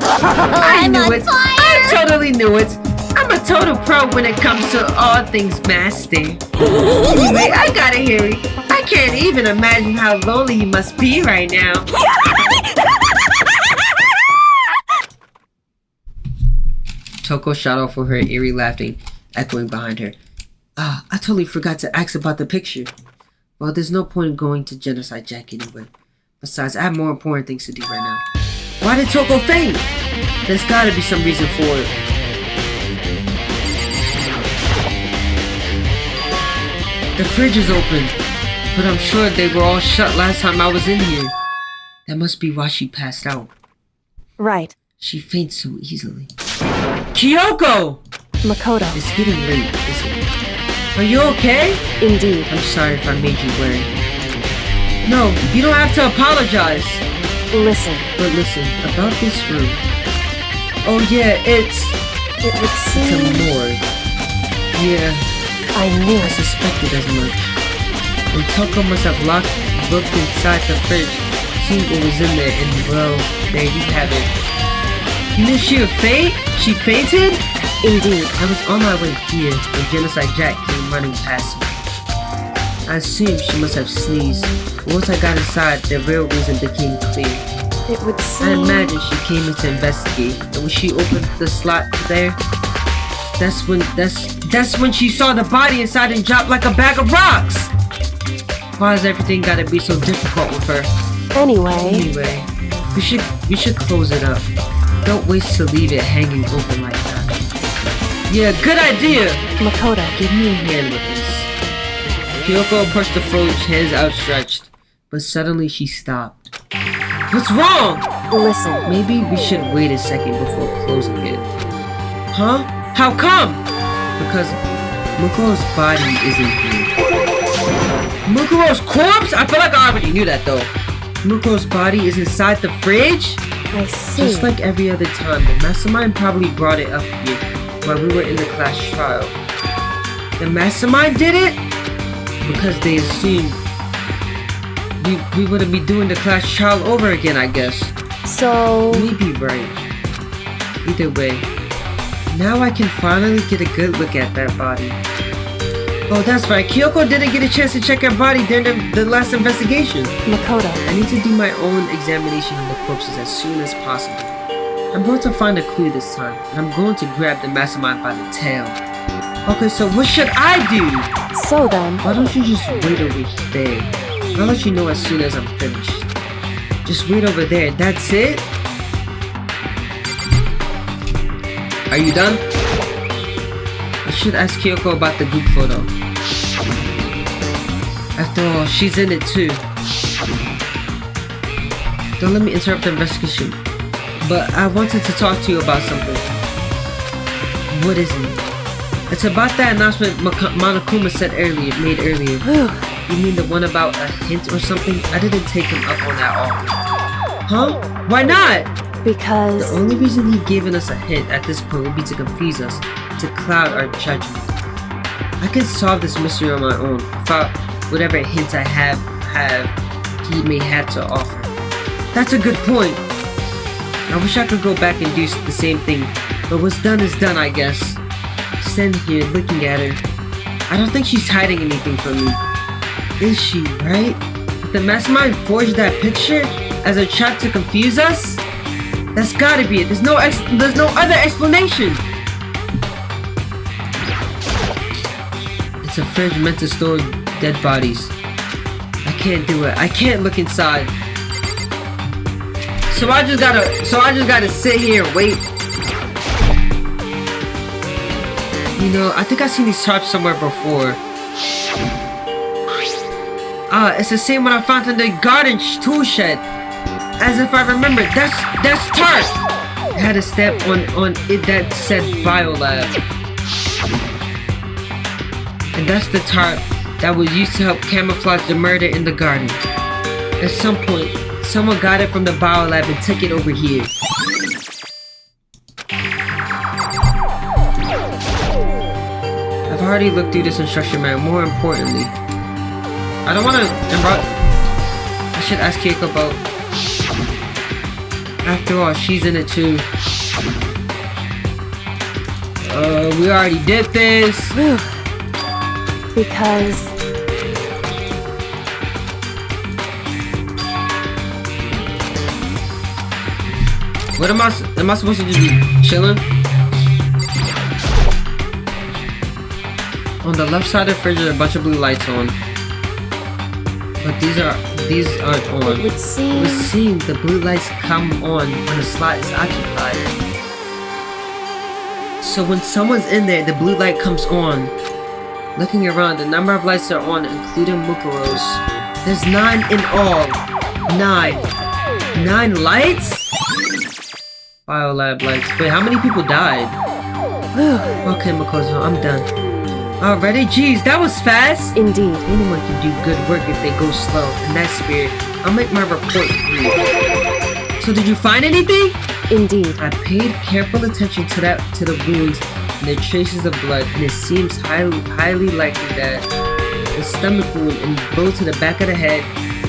I knew it. I totally knew it. I'm a total pro when it comes to all things master. Anyway, I gotta hear it. I can't even imagine how lonely you must be right now. Toko shot off with her eerie laughing, echoing behind her. I totally forgot to ask about the picture. Well, there's no point in going to Genocide Jack anyway. Besides, I have more important things to do right now. Why did Toko faint? There's gotta be some reason for it. The fridge is open, but I'm sure they were all shut last time I was in here. That must be why she passed out. Right. She faints so easily. Kyoko! Makoto. It's getting late, isn't it? Are you okay? Indeed. I'm sorry if I made you worry. No, you don't have to apologize. Listen. But listen, about this room. Oh yeah, It would it's a seem... morgue. Yeah, I knew I it. suspected as much. And Toko must have looked inside the fridge, seen what was in there, and well, there you have it. You knew she would faint? She fainted? Indeed. I was on my way here when Genocide Jack came running past me. I assumed she must have sneezed, but once I got inside, the real reason became clear. It would I seem... imagine she came in to investigate, and when she opened the slot there, that's when she saw the body inside and dropped like a bag of rocks. Why has everything gotta be so difficult with her? Anyway, we should close it up. Don't waste to leave it hanging open like that. Yeah, good idea! Makoto. Give me a hand with this. Kyoko approached the fridge, hands outstretched, but suddenly she stopped. What's wrong? Listen. Maybe we should wait a second before closing it. Huh? How come? Because Mukuro's body isn't here. Mukuro's corpse? I feel like I already knew that though. Mukuro's body is inside the fridge? I see. Just like every other time, the mastermind probably brought it up here while we were in the class trial. The mastermind did it? Because they assumed we wouldn't be doing the class trial over again, I guess. So... Maybe right. Either way, now I can finally get a good look at that body. Oh, that's right. Kyoko didn't get a chance to check her body during the last investigation. Makoto. I need to do my own examination of the corpses as soon as possible. I'm going to find a clue this time, and I'm going to grab the mastermind by the tail. Okay, so what should I do? So then, Why don't you just wait over there? I'll let you know as soon as I'm finished. Just wait over there. That's it? Are you done? I should ask Kyoko about the group photo. After all, she's in it too. Don't let me interrupt the investigation. But I wanted to talk to you about something. What is it? It's about that announcement Monokuma made earlier. You mean the one about a hint or something? I didn't take him up on that offer. Huh? Why not? because... The only reason he given us a hint at this point would be to confuse us, to cloud our judgment. I can solve this mystery on my own, without whatever hints I he may have to offer. That's a good point. I wish I could go back and do the same thing, but what's done is done, I guess. Standing here looking at her, I don't think she's hiding anything from me. Is she, right? Did the mastermind forged that picture as a trap to confuse us? That's gotta be it. There's no other explanation. It's a fridge meant to store dead bodies. I can't do it. I can't look inside. So I just gotta sit here and wait. You know, I think I've seen these tarps somewhere before. It's the same one I found in the garden tool shed. As if I remember, that's tarp. It had a stamp on it that said Biolab. And that's the tarp that was used to help camouflage the murder in the garden. At some point, someone got it from the Biolab and took it over here. I've already looked through this instruction manual. More importantly, I don't want to I should ask Keiko about. After all, she's in it too. We already did this. Whew. Because... What am I supposed to just be chilling? On the left side of the fridge, there are a bunch of blue lights on. But these aren't on. It would seem... It would seem the blue lights come on when the slot is occupied. So when someone's in there, the blue light comes on. Looking around, the number of lights are on, including Mukuro's. There's 9 in all. 9. 9 lights? Biolab lights. Wait, how many people died? Okay, Makoto, I'm done. Already? Jeez, that was fast! Indeed. Anyone can do good work if they go slow. In that spirit, I'll make my report brief. So did you find anything? Indeed. I paid careful attention to the wounds and the traces of blood, and it seems highly likely that the stomach wound and blow to the back of the head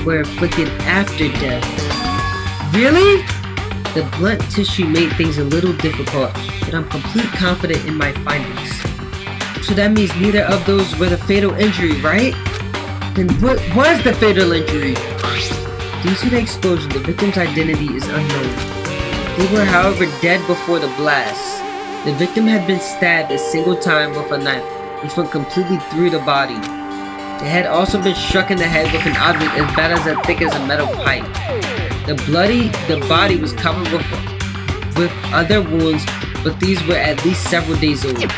were inflicted after death. Really? The blunt tissue made things a little difficult, but I'm completely confident in my findings. So that means neither of those were the fatal injury, right? Then what was the fatal injury? Due to the explosion, the victim's identity is unknown. They were, however, dead before the blast. The victim had been stabbed a single time with a knife, which went completely through the body. They had also been struck in the head with an object as thick as a metal pipe. The body was covered with other wounds, but these were at least several days old.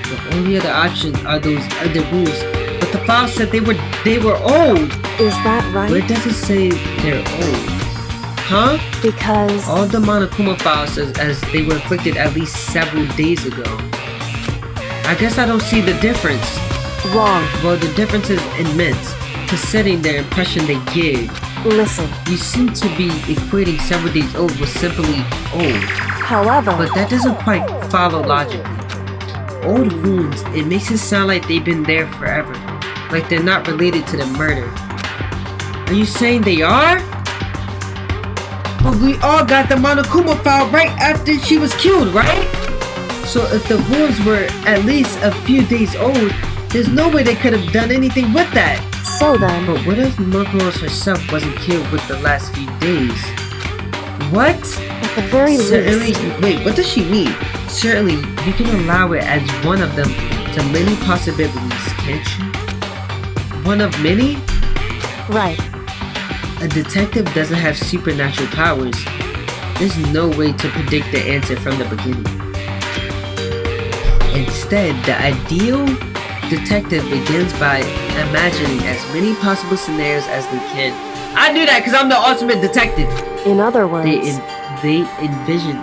The only other options are those other wounds, but the file said they were old. Is that right? Where does it say they're old? Huh? Because... All the Monokuma file says as they were inflicted at least several days ago. I guess I don't see the difference. Wrong. Well, the difference is immense, considering their impression they give. Listen. You seem to be equating several days old with simply old. However... But that doesn't quite follow logically. Old wounds, it makes it sound like they've been there forever. Like they're not related to the murder. Are you saying they are? But we all got the Monokuma file right after she was killed, right? So if the wounds were at least a few days old, There's no way they could have done anything with that. So then, But what if Muckles herself wasn't killed with the last few days? What? at the very Certainly, least, wait, what does she mean? Certainly, you can allow it as one of them to many possibilities, can't you? One of many? right. A detective doesn't have supernatural powers. There's no way to predict the answer from the beginning. Instead, the ideal detective begins by imagining as many possible scenarios as they can. I knew that because I'm the ultimate detective. In other words, They envision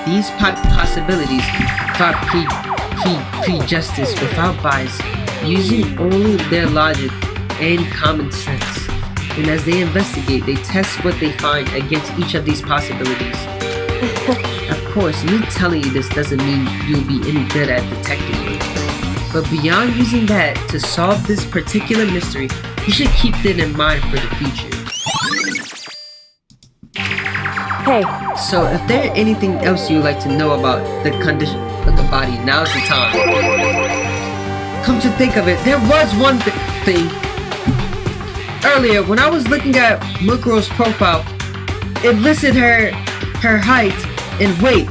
these possibilities without prejudice, without bias, using only their logic and common sense. And as they investigate, they test what they find against each of these possibilities. Of course, me telling you this doesn't mean you'll be any good at detecting it. But beyond using that to solve this particular mystery, you should keep that in mind for the future. hey, So if there's anything else you'd like to know about the condition of the body, now's the time. Come to think of it, there was one thing. Earlier, when I was looking at Mukuro's profile, it listed her height and weight.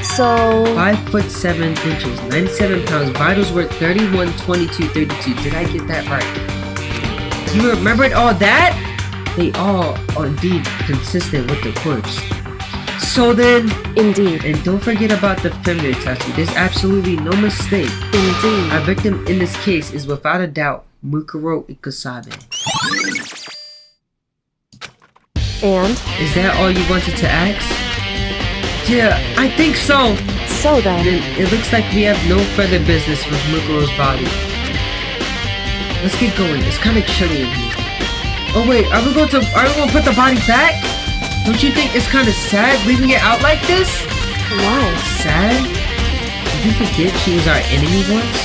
so 5'7" 97 pounds, vitals were 31, 22, 32. Did I get that right? You remembered all that? They all are indeed consistent with the corpse. So then, indeed, and don't forget about the finger tattoo. There's absolutely no mistake. indeed. Our victim in this case is without a doubt Mukuro Ikusabe. And Is that all you wanted to ask? Yeah, I think so. so then, Then it looks like we have no further business with Mukuro's body. Let's get going. It's kind of chilly in here. Oh wait, are we going to put the body back? Don't you think it's kind of sad leaving it out like this? why? Sad? Did you forget she was our enemy once?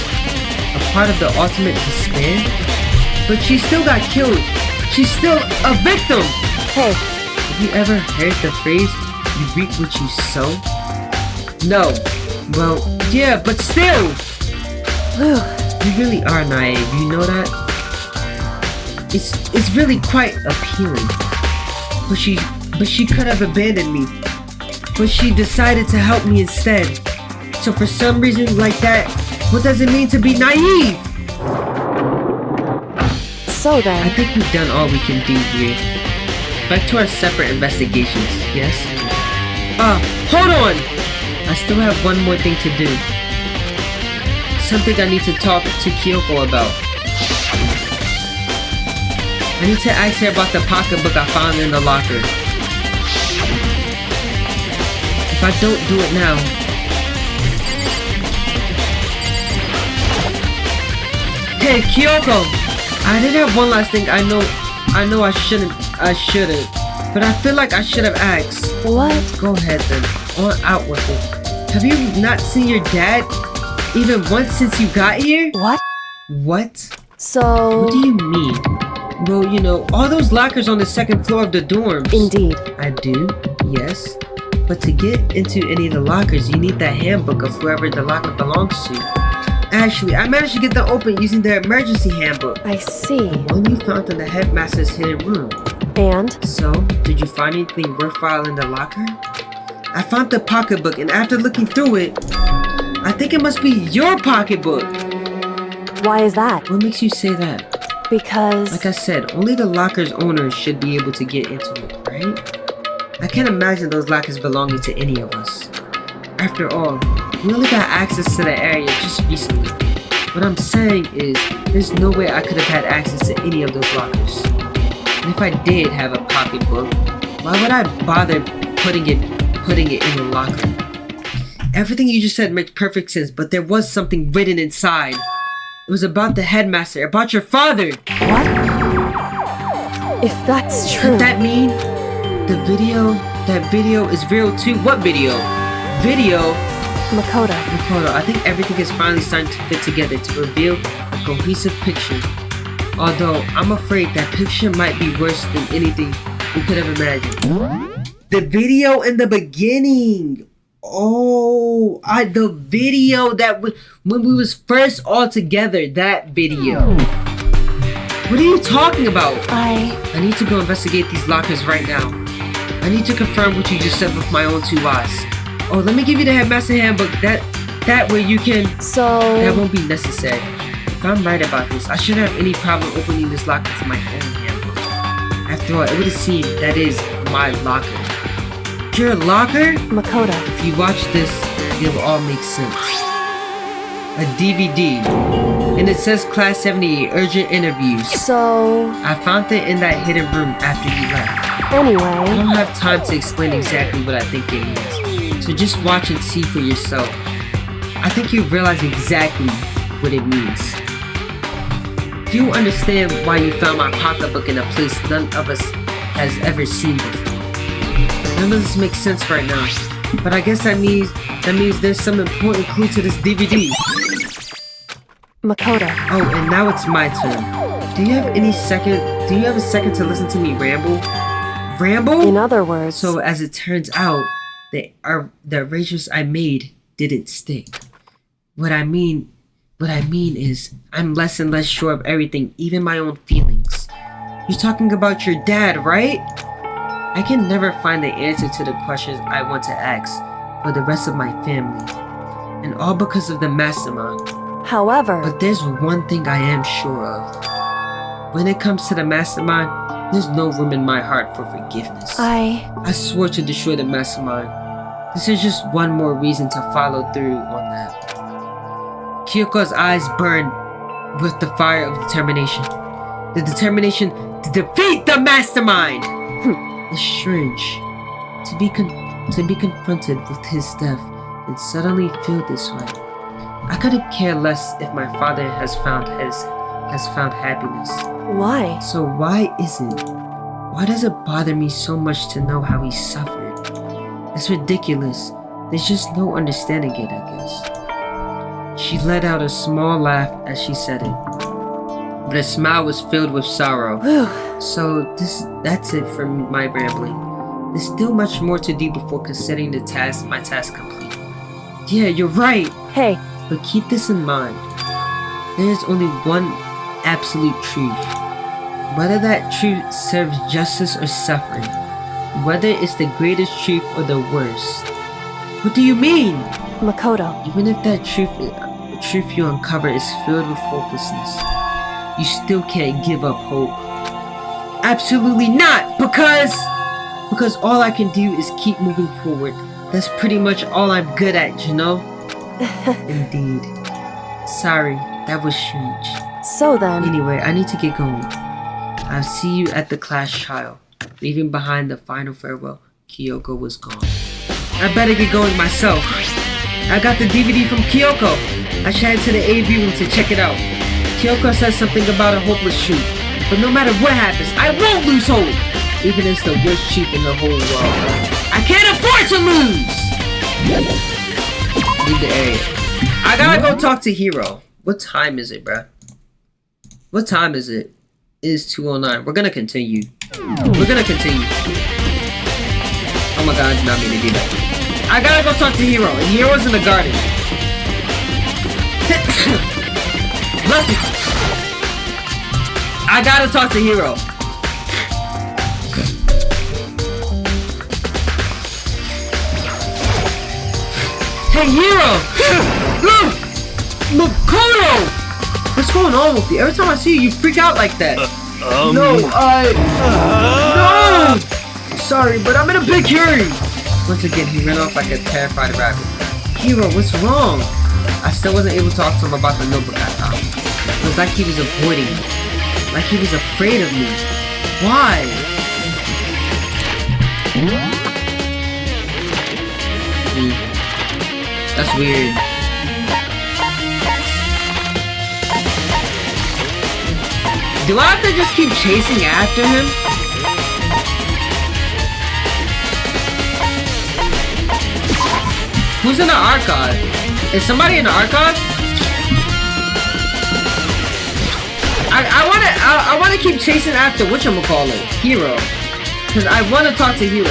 A part of the ultimate despair? But she still got killed. She's still a victim. Hey, Have you ever heard the phrase, you reap what you sow? No. Well, yeah, but still. whew, You really are naive, you know that? It's really quite appealing. But she could have abandoned me. But she decided to help me instead. So for some reason like that, what does it mean to be naive? so I then, think we've done all we can do here. Back to our separate investigations, yes? Hold on! I still have one more thing to do. Something I need to talk to Kyoko about. I need to ask her about the pocketbook I found in the locker. If I don't do it now... Hey, Kyoko! I did have one last thing I know I shouldn't, but I feel like I should have asked. what? Go ahead then, on out with it. Have you not seen your dad even once since you got here? What? What? So, What do you mean? Well, you know, all those lockers on the second floor of the dorms. indeed, I do, yes. But to get into any of the lockers, you need the handbook of whoever the locker belongs to. Actually, I managed to get them open using their emergency handbook. I see. One you found in the headmaster's hidden room. And So, did you find anything worthwhile in the locker? I found the pocketbook, and after looking through it, I think it must be your pocketbook. why is that? What makes you say that? Because Like I said, only the locker's owners should be able to get into it, right? I can't imagine those lockers belonging to any of us. After all, we only got access to the area just recently. What I'm saying is, there's no way I could have had access to any of those lockers. And if I did have a pocketbook, why would I bother putting it in the locker? Everything you just said makes perfect sense, but there was something written inside. It was about the headmaster, about your father. what? If that's true, Could that mean that video is real too? What video? Video? Makoto, Makoto, I think everything is finally starting to fit together to reveal a cohesive picture. Although, I'm afraid that picture might be worse than anything we could have imagined. The video in the beginning! Oh, the video that when we was first all together, that video. What are you talking about? I need to go investigate these lockers right now. I need to confirm what you just said with my own 2 eyes. Oh, let me give you the Headmaster Handbook. That way you can... That won't be necessary. If I'm right about this, I shouldn't have any problem opening this locker with my own handbook. After all, it would seem that is my locker. Your locker? Makoto. If you watch this, it'll all make sense. A DVD. And it says Class 78 Urgent Interviews. So... I found it in that hidden room after you left. Anyway... I don't have time to explain exactly what I think it means. So just watch and see for yourself. I think you realize exactly what it means. Do you understand why you found my pocketbook in a place none of us has ever seen before? None of this makes sense right now. But I guess that means there's some important clue to this DVD. Makoto. Oh, and now it's my turn. Do you have a second to listen to me ramble? Ramble? In other words... So as it turns out, the arrangements I made didn't stick. What I mean is, I'm less and less sure of everything, even my own feelings. You're talking about your dad, right? I can never find the answer to the questions I want to ask for the rest of my family. And all because of the mastermind. However... But there's one thing I am sure of. When it comes to the mastermind, there's no room in my heart for forgiveness. I swore to destroy the mastermind. This is just one more reason to follow through on that. Kyoko's eyes burned with the fire of determination. The determination to defeat the mastermind! It's strange to be confronted with his death and suddenly feel this way. I couldn't care less if my father has found happiness. Why? So why does it bother me so much to know how he suffered? It's ridiculous. There's just no understanding it, I guess. She let out a small laugh as she said it, but her smile was filled with sorrow. So that's it for my rambling. There's still much more to do before considering my task complete. Yeah, you're right. Hey. But keep this in mind. There is only one absolute truth. Whether that truth serves justice or suffering. Whether it's the greatest truth or the worst. What do you mean? Makoto. Even if that truth you uncover is filled with hopelessness, you still can't give up hope. Absolutely not! Because all I can do is keep moving forward. That's pretty much all I'm good at, you know? Indeed. Sorry, that was strange. So then... Anyway, I need to get going. I'll see you at the class trial. Leaving behind the final farewell, Kyoko was gone. I better get going myself. I got the DVD from Kyoko. I should head to the AV room to check it out. Kyoko says something about a hopeless truth. But no matter what happens, I won't lose hope! Even if it's the worst truth in the whole world. I can't afford to lose! Leave the area. I gotta go talk to Hiro. What time is it, bruh? What time is it? It is 2:09. We're gonna continue. Oh my god, I did not mean to do that. I gotta go talk to Hiro, and Hiro's in the garden. Bless me. I gotta talk to Hiro. Hey Hiro! Makoto! What's going on with you? Every time I see you, you freak out like that. No! Sorry, but I'm in a big hurry! Once again, he ran off like a terrified rabbit. Hiro, what's wrong? I still wasn't able to talk to him about the notebook I found. It was like he was avoiding me. Like he was afraid of me. Why? That's weird. Do I have to just keep chasing after him? Who's in the archive? Is somebody in the archive? I wanna keep chasing after whatchamacallit, Hiro. Cause I wanna talk to Hiro.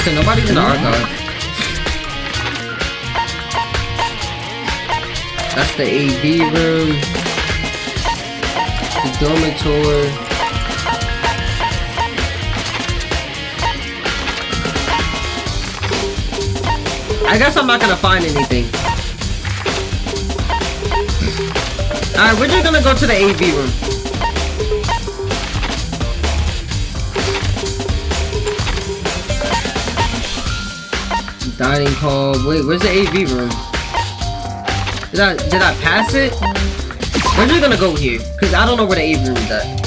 Okay, nobody's in the archive. That's the AV room. The dormitory. I guess I'm not gonna find anything. Alright, we're just gonna go to the AV room. Dining hall. Wait, where's the AV room? Did I pass it? We're just gonna go here, cause I don't know where the AV room is at.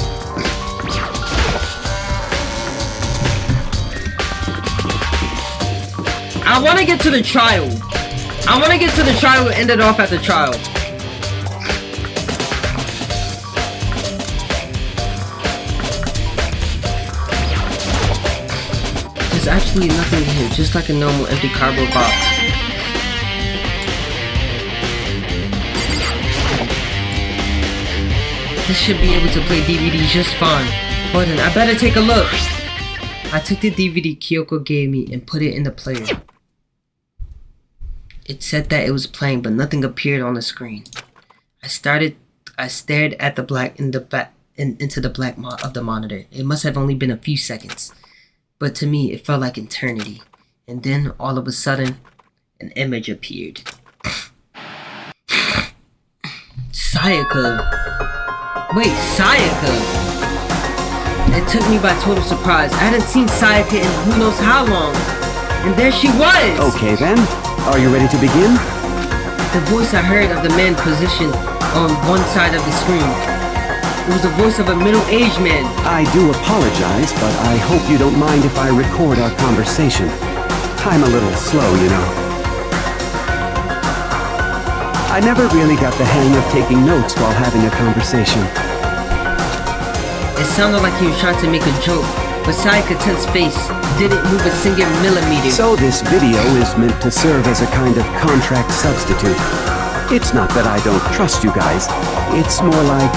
I want to get to the trial. I want to get to the trial and end it off at the trial. There's absolutely nothing here, just like a normal empty cardboard box. This should be able to play DVD just fine. Hold on, I better take a look. I took the DVD Kyoko gave me and put it in the player. It said that it was playing, but nothing appeared on the screen. I stared at the black into the black of the monitor. It must have only been a few seconds, but to me it felt like eternity. And then all of a sudden, an image appeared. Sayaka. Wait, Sayaka. It took me by total surprise. I hadn't seen Sayaka in who knows how long, and there she was. Okay then. Are you ready to begin? The voice I heard of the man positioned on one side of the screen. It was the voice of a middle-aged man. I do apologize, but I hope you don't mind if I record our conversation. I'm a little slow, you know. I never really got the hang of taking notes while having a conversation. It sounded like he was trying to make a joke, but Sayaka's face didn't move a single millimeter. So this video is meant to serve as a kind of contract substitute. It's not that I don't trust you guys. It's more like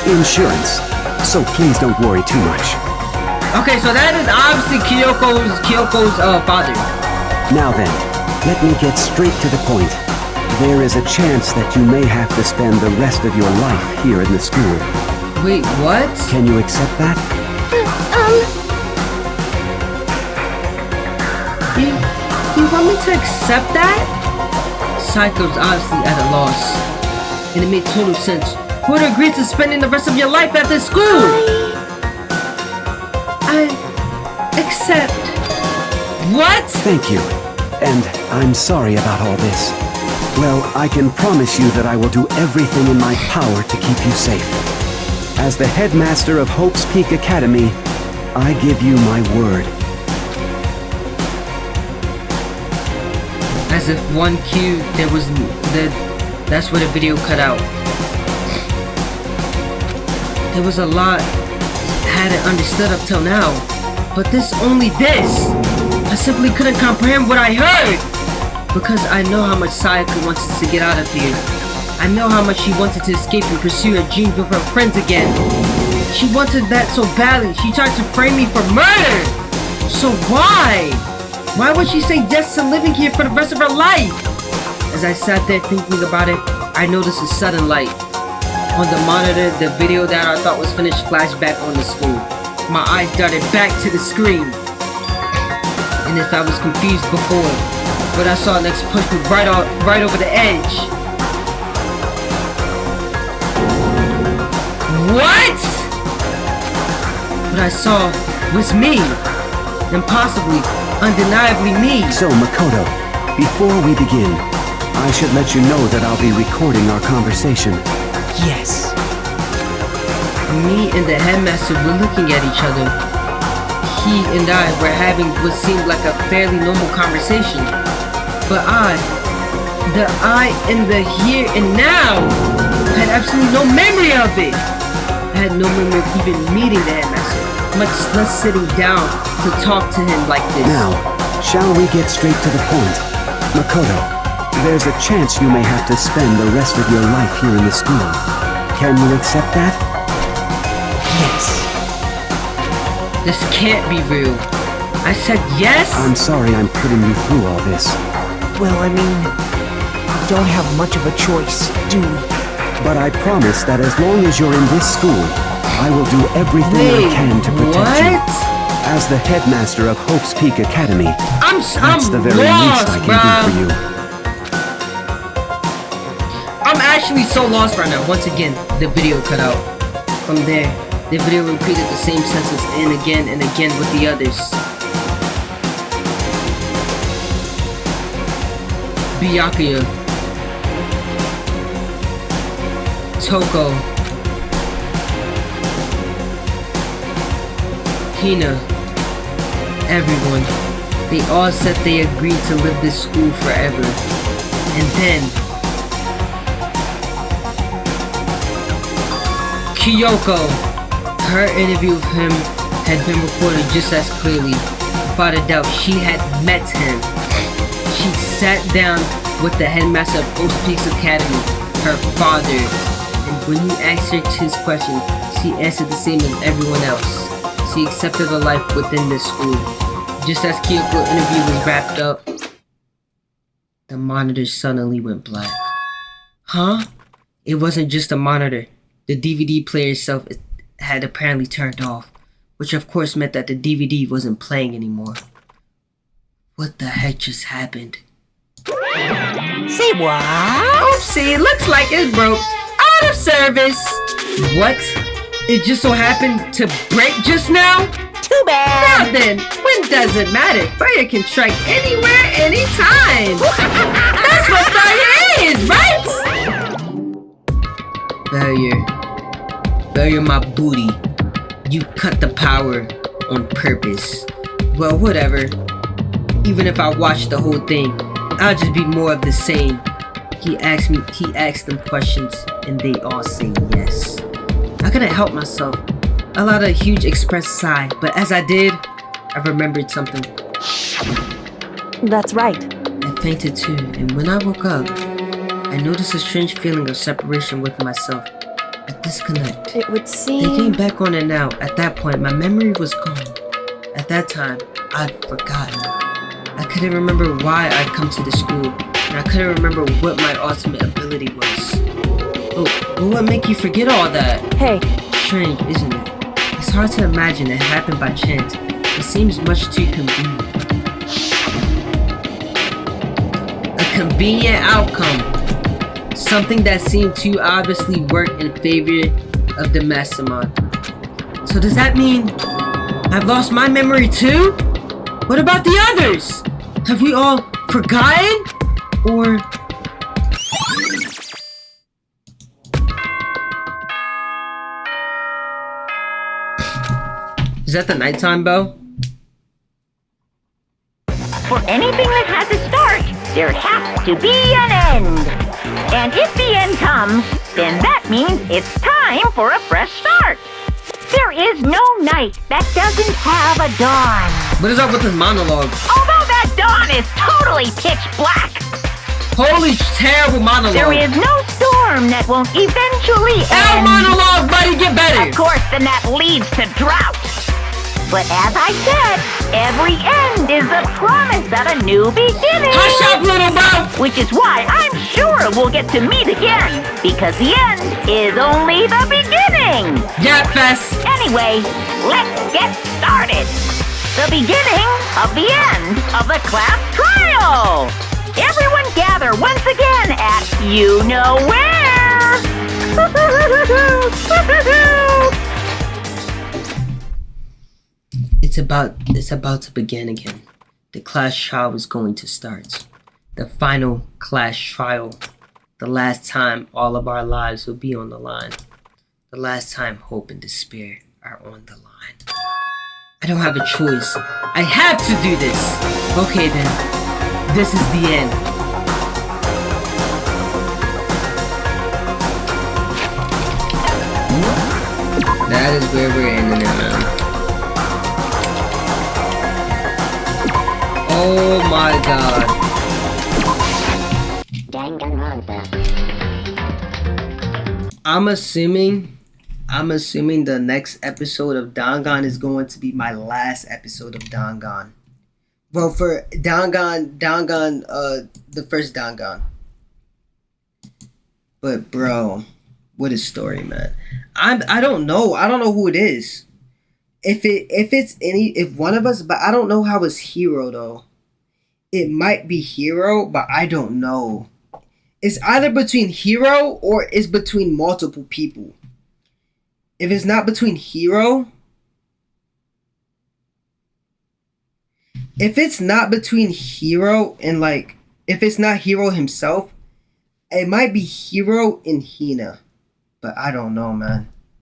insurance. So please don't worry too much. Okay, so that is obviously Kyoko's father. Now then, let me get straight to the point. There is a chance that you may have to spend the rest of your life here in the school. Wait, what? Can you accept that? You want me to accept that? Psycho's obviously at a loss. And it made total sense. Who would agree to spending the rest of your life at this school? I accept. What? Thank you. And I'm sorry about all this. Well, I can promise you that I will do everything in my power to keep you safe. As the headmaster of Hope's Peak Academy, I give you my word. As if one cue, that's where the video cut out. There was a lot I hadn't understood up till now, but only this. I simply couldn't comprehend what I heard, because I know how much Sayaka wanted to get out of here. I know how much she wanted to escape and pursue her dreams with her friends again. She wanted that so badly, she tried to frame me for murder! So why? Why would she say yes to living here for the rest of her life? As I sat there thinking about it, I noticed a sudden light. On the monitor, the video that I thought was finished flashed back on the screen. My eyes darted back to the screen. And if I was confused before, what I saw next pushed me right over the edge. What? What I saw was me. Impossibly, undeniably me. So, Makoto, before we begin, I should let you know that I'll be recording our conversation. Yes. Me and the headmaster were looking at each other. He and I were having what seemed like a fairly normal conversation. But the I in the here and now, had absolutely no memory of it. I had no memory of even meeting the headmaster, much less sitting down to talk to him like this. Now, shall we get straight to the point? Makoto, there's a chance you may have to spend the rest of your life here in the school. Can you accept that? Yes. This can't be real. I said yes? I'm sorry I'm putting you through all this. Well, I mean, we don't have much of a choice, do we? But I promise that as long as you're in this school, I will do everything I can to protect you. As the headmaster of Hope's Peak Academy, that's the very least I can do for you. I'm actually so lost right now. Once again, the video cut out. From there, the video repeated the same sentence and again with the others. Byakuya, Toko, Hina, everyone. They all said they agreed to live this school forever. And then Kyoko, her interview with him had been recorded just as clearly. Without a doubt, she had met him. She sat down with the headmaster of Hope's Peak Academy, her father, and when he asked her his question, she answered the same as everyone else. She accepted a life within this school. Just as Kyoko's interview was wrapped up, the monitor suddenly went black. Huh? It wasn't just a monitor. The DVD player itself had apparently turned off, which of course meant that the DVD wasn't playing anymore. What the heck just happened? Say what? Oopsie, looks like it broke. Out of service. What? It just so happened to break just now? Too bad. Now then, when does it matter? Fire can strike anywhere, anytime. That's what fire is, right? Failure my booty. You cut the power on purpose. Well, whatever. Even if I watch the whole thing, I'll just be more of the same. He asked them questions, and they all say yes. I couldn't help myself. I allowed a huge expressed sigh, but as I did, I remembered something. That's right. I fainted too, and when I woke up, I noticed a strange feeling of separation with myself. A disconnect. It would seem... They came back on it now. At that point, my memory was gone. At that time, I'd forgotten. I couldn't remember why I'd come to the school, and I couldn't remember what my ultimate ability was. But what make you forget all that? Hey, Strange, isn't it? It's hard to imagine it happened by chance. It seems much too convenient. A convenient outcome. Something that seemed to obviously work in favor of the mastermind. So does that mean I've lost my memory too? What about the others? Have we all forgotten? Or... Is that the nighttime bell? For anything that has a start, there has to be an end. And if the end comes, then that means it's time for a fresh start. There is no night that doesn't have a dawn. What is up with this monologue? Although that dawn is totally pitch black. Holy terrible monologue. There is no storm that won't eventually L end. monologue, buddy, get better. Of course, then that leads to drought. But as I said, every end is the promise of a new beginning. Hush up, little bro. Which is why I'm sure we'll get to meet again. Because the end is only the beginning. Yeah, fest. Anyway, let's get started. The beginning of the end of the class trial. Everyone gather once again at you know where. It's about to begin again. The class trial is going to start. The final class trial. The last time all of our lives will be on the line. The last time hope and despair are on the line. I don't have a choice. I have to do this. Okay then. This is the end. That is where we're ending it, man. Oh my god. I'm assuming I'm assuming the next episode of Dangan is going to be my last episode of Dangan. Well, for Dangan, the first Dangan. But bro, what a story, man. I don't know. I don't know who it is. If one of us, but I don't know how it's Hero though. It might be Hero, but I don't know. It's either between Hero or it's between multiple people. If it's not between Hero, if it's not between Hero and like, if it's not Hero himself, it might be Hero and Hina. But I don't know, man.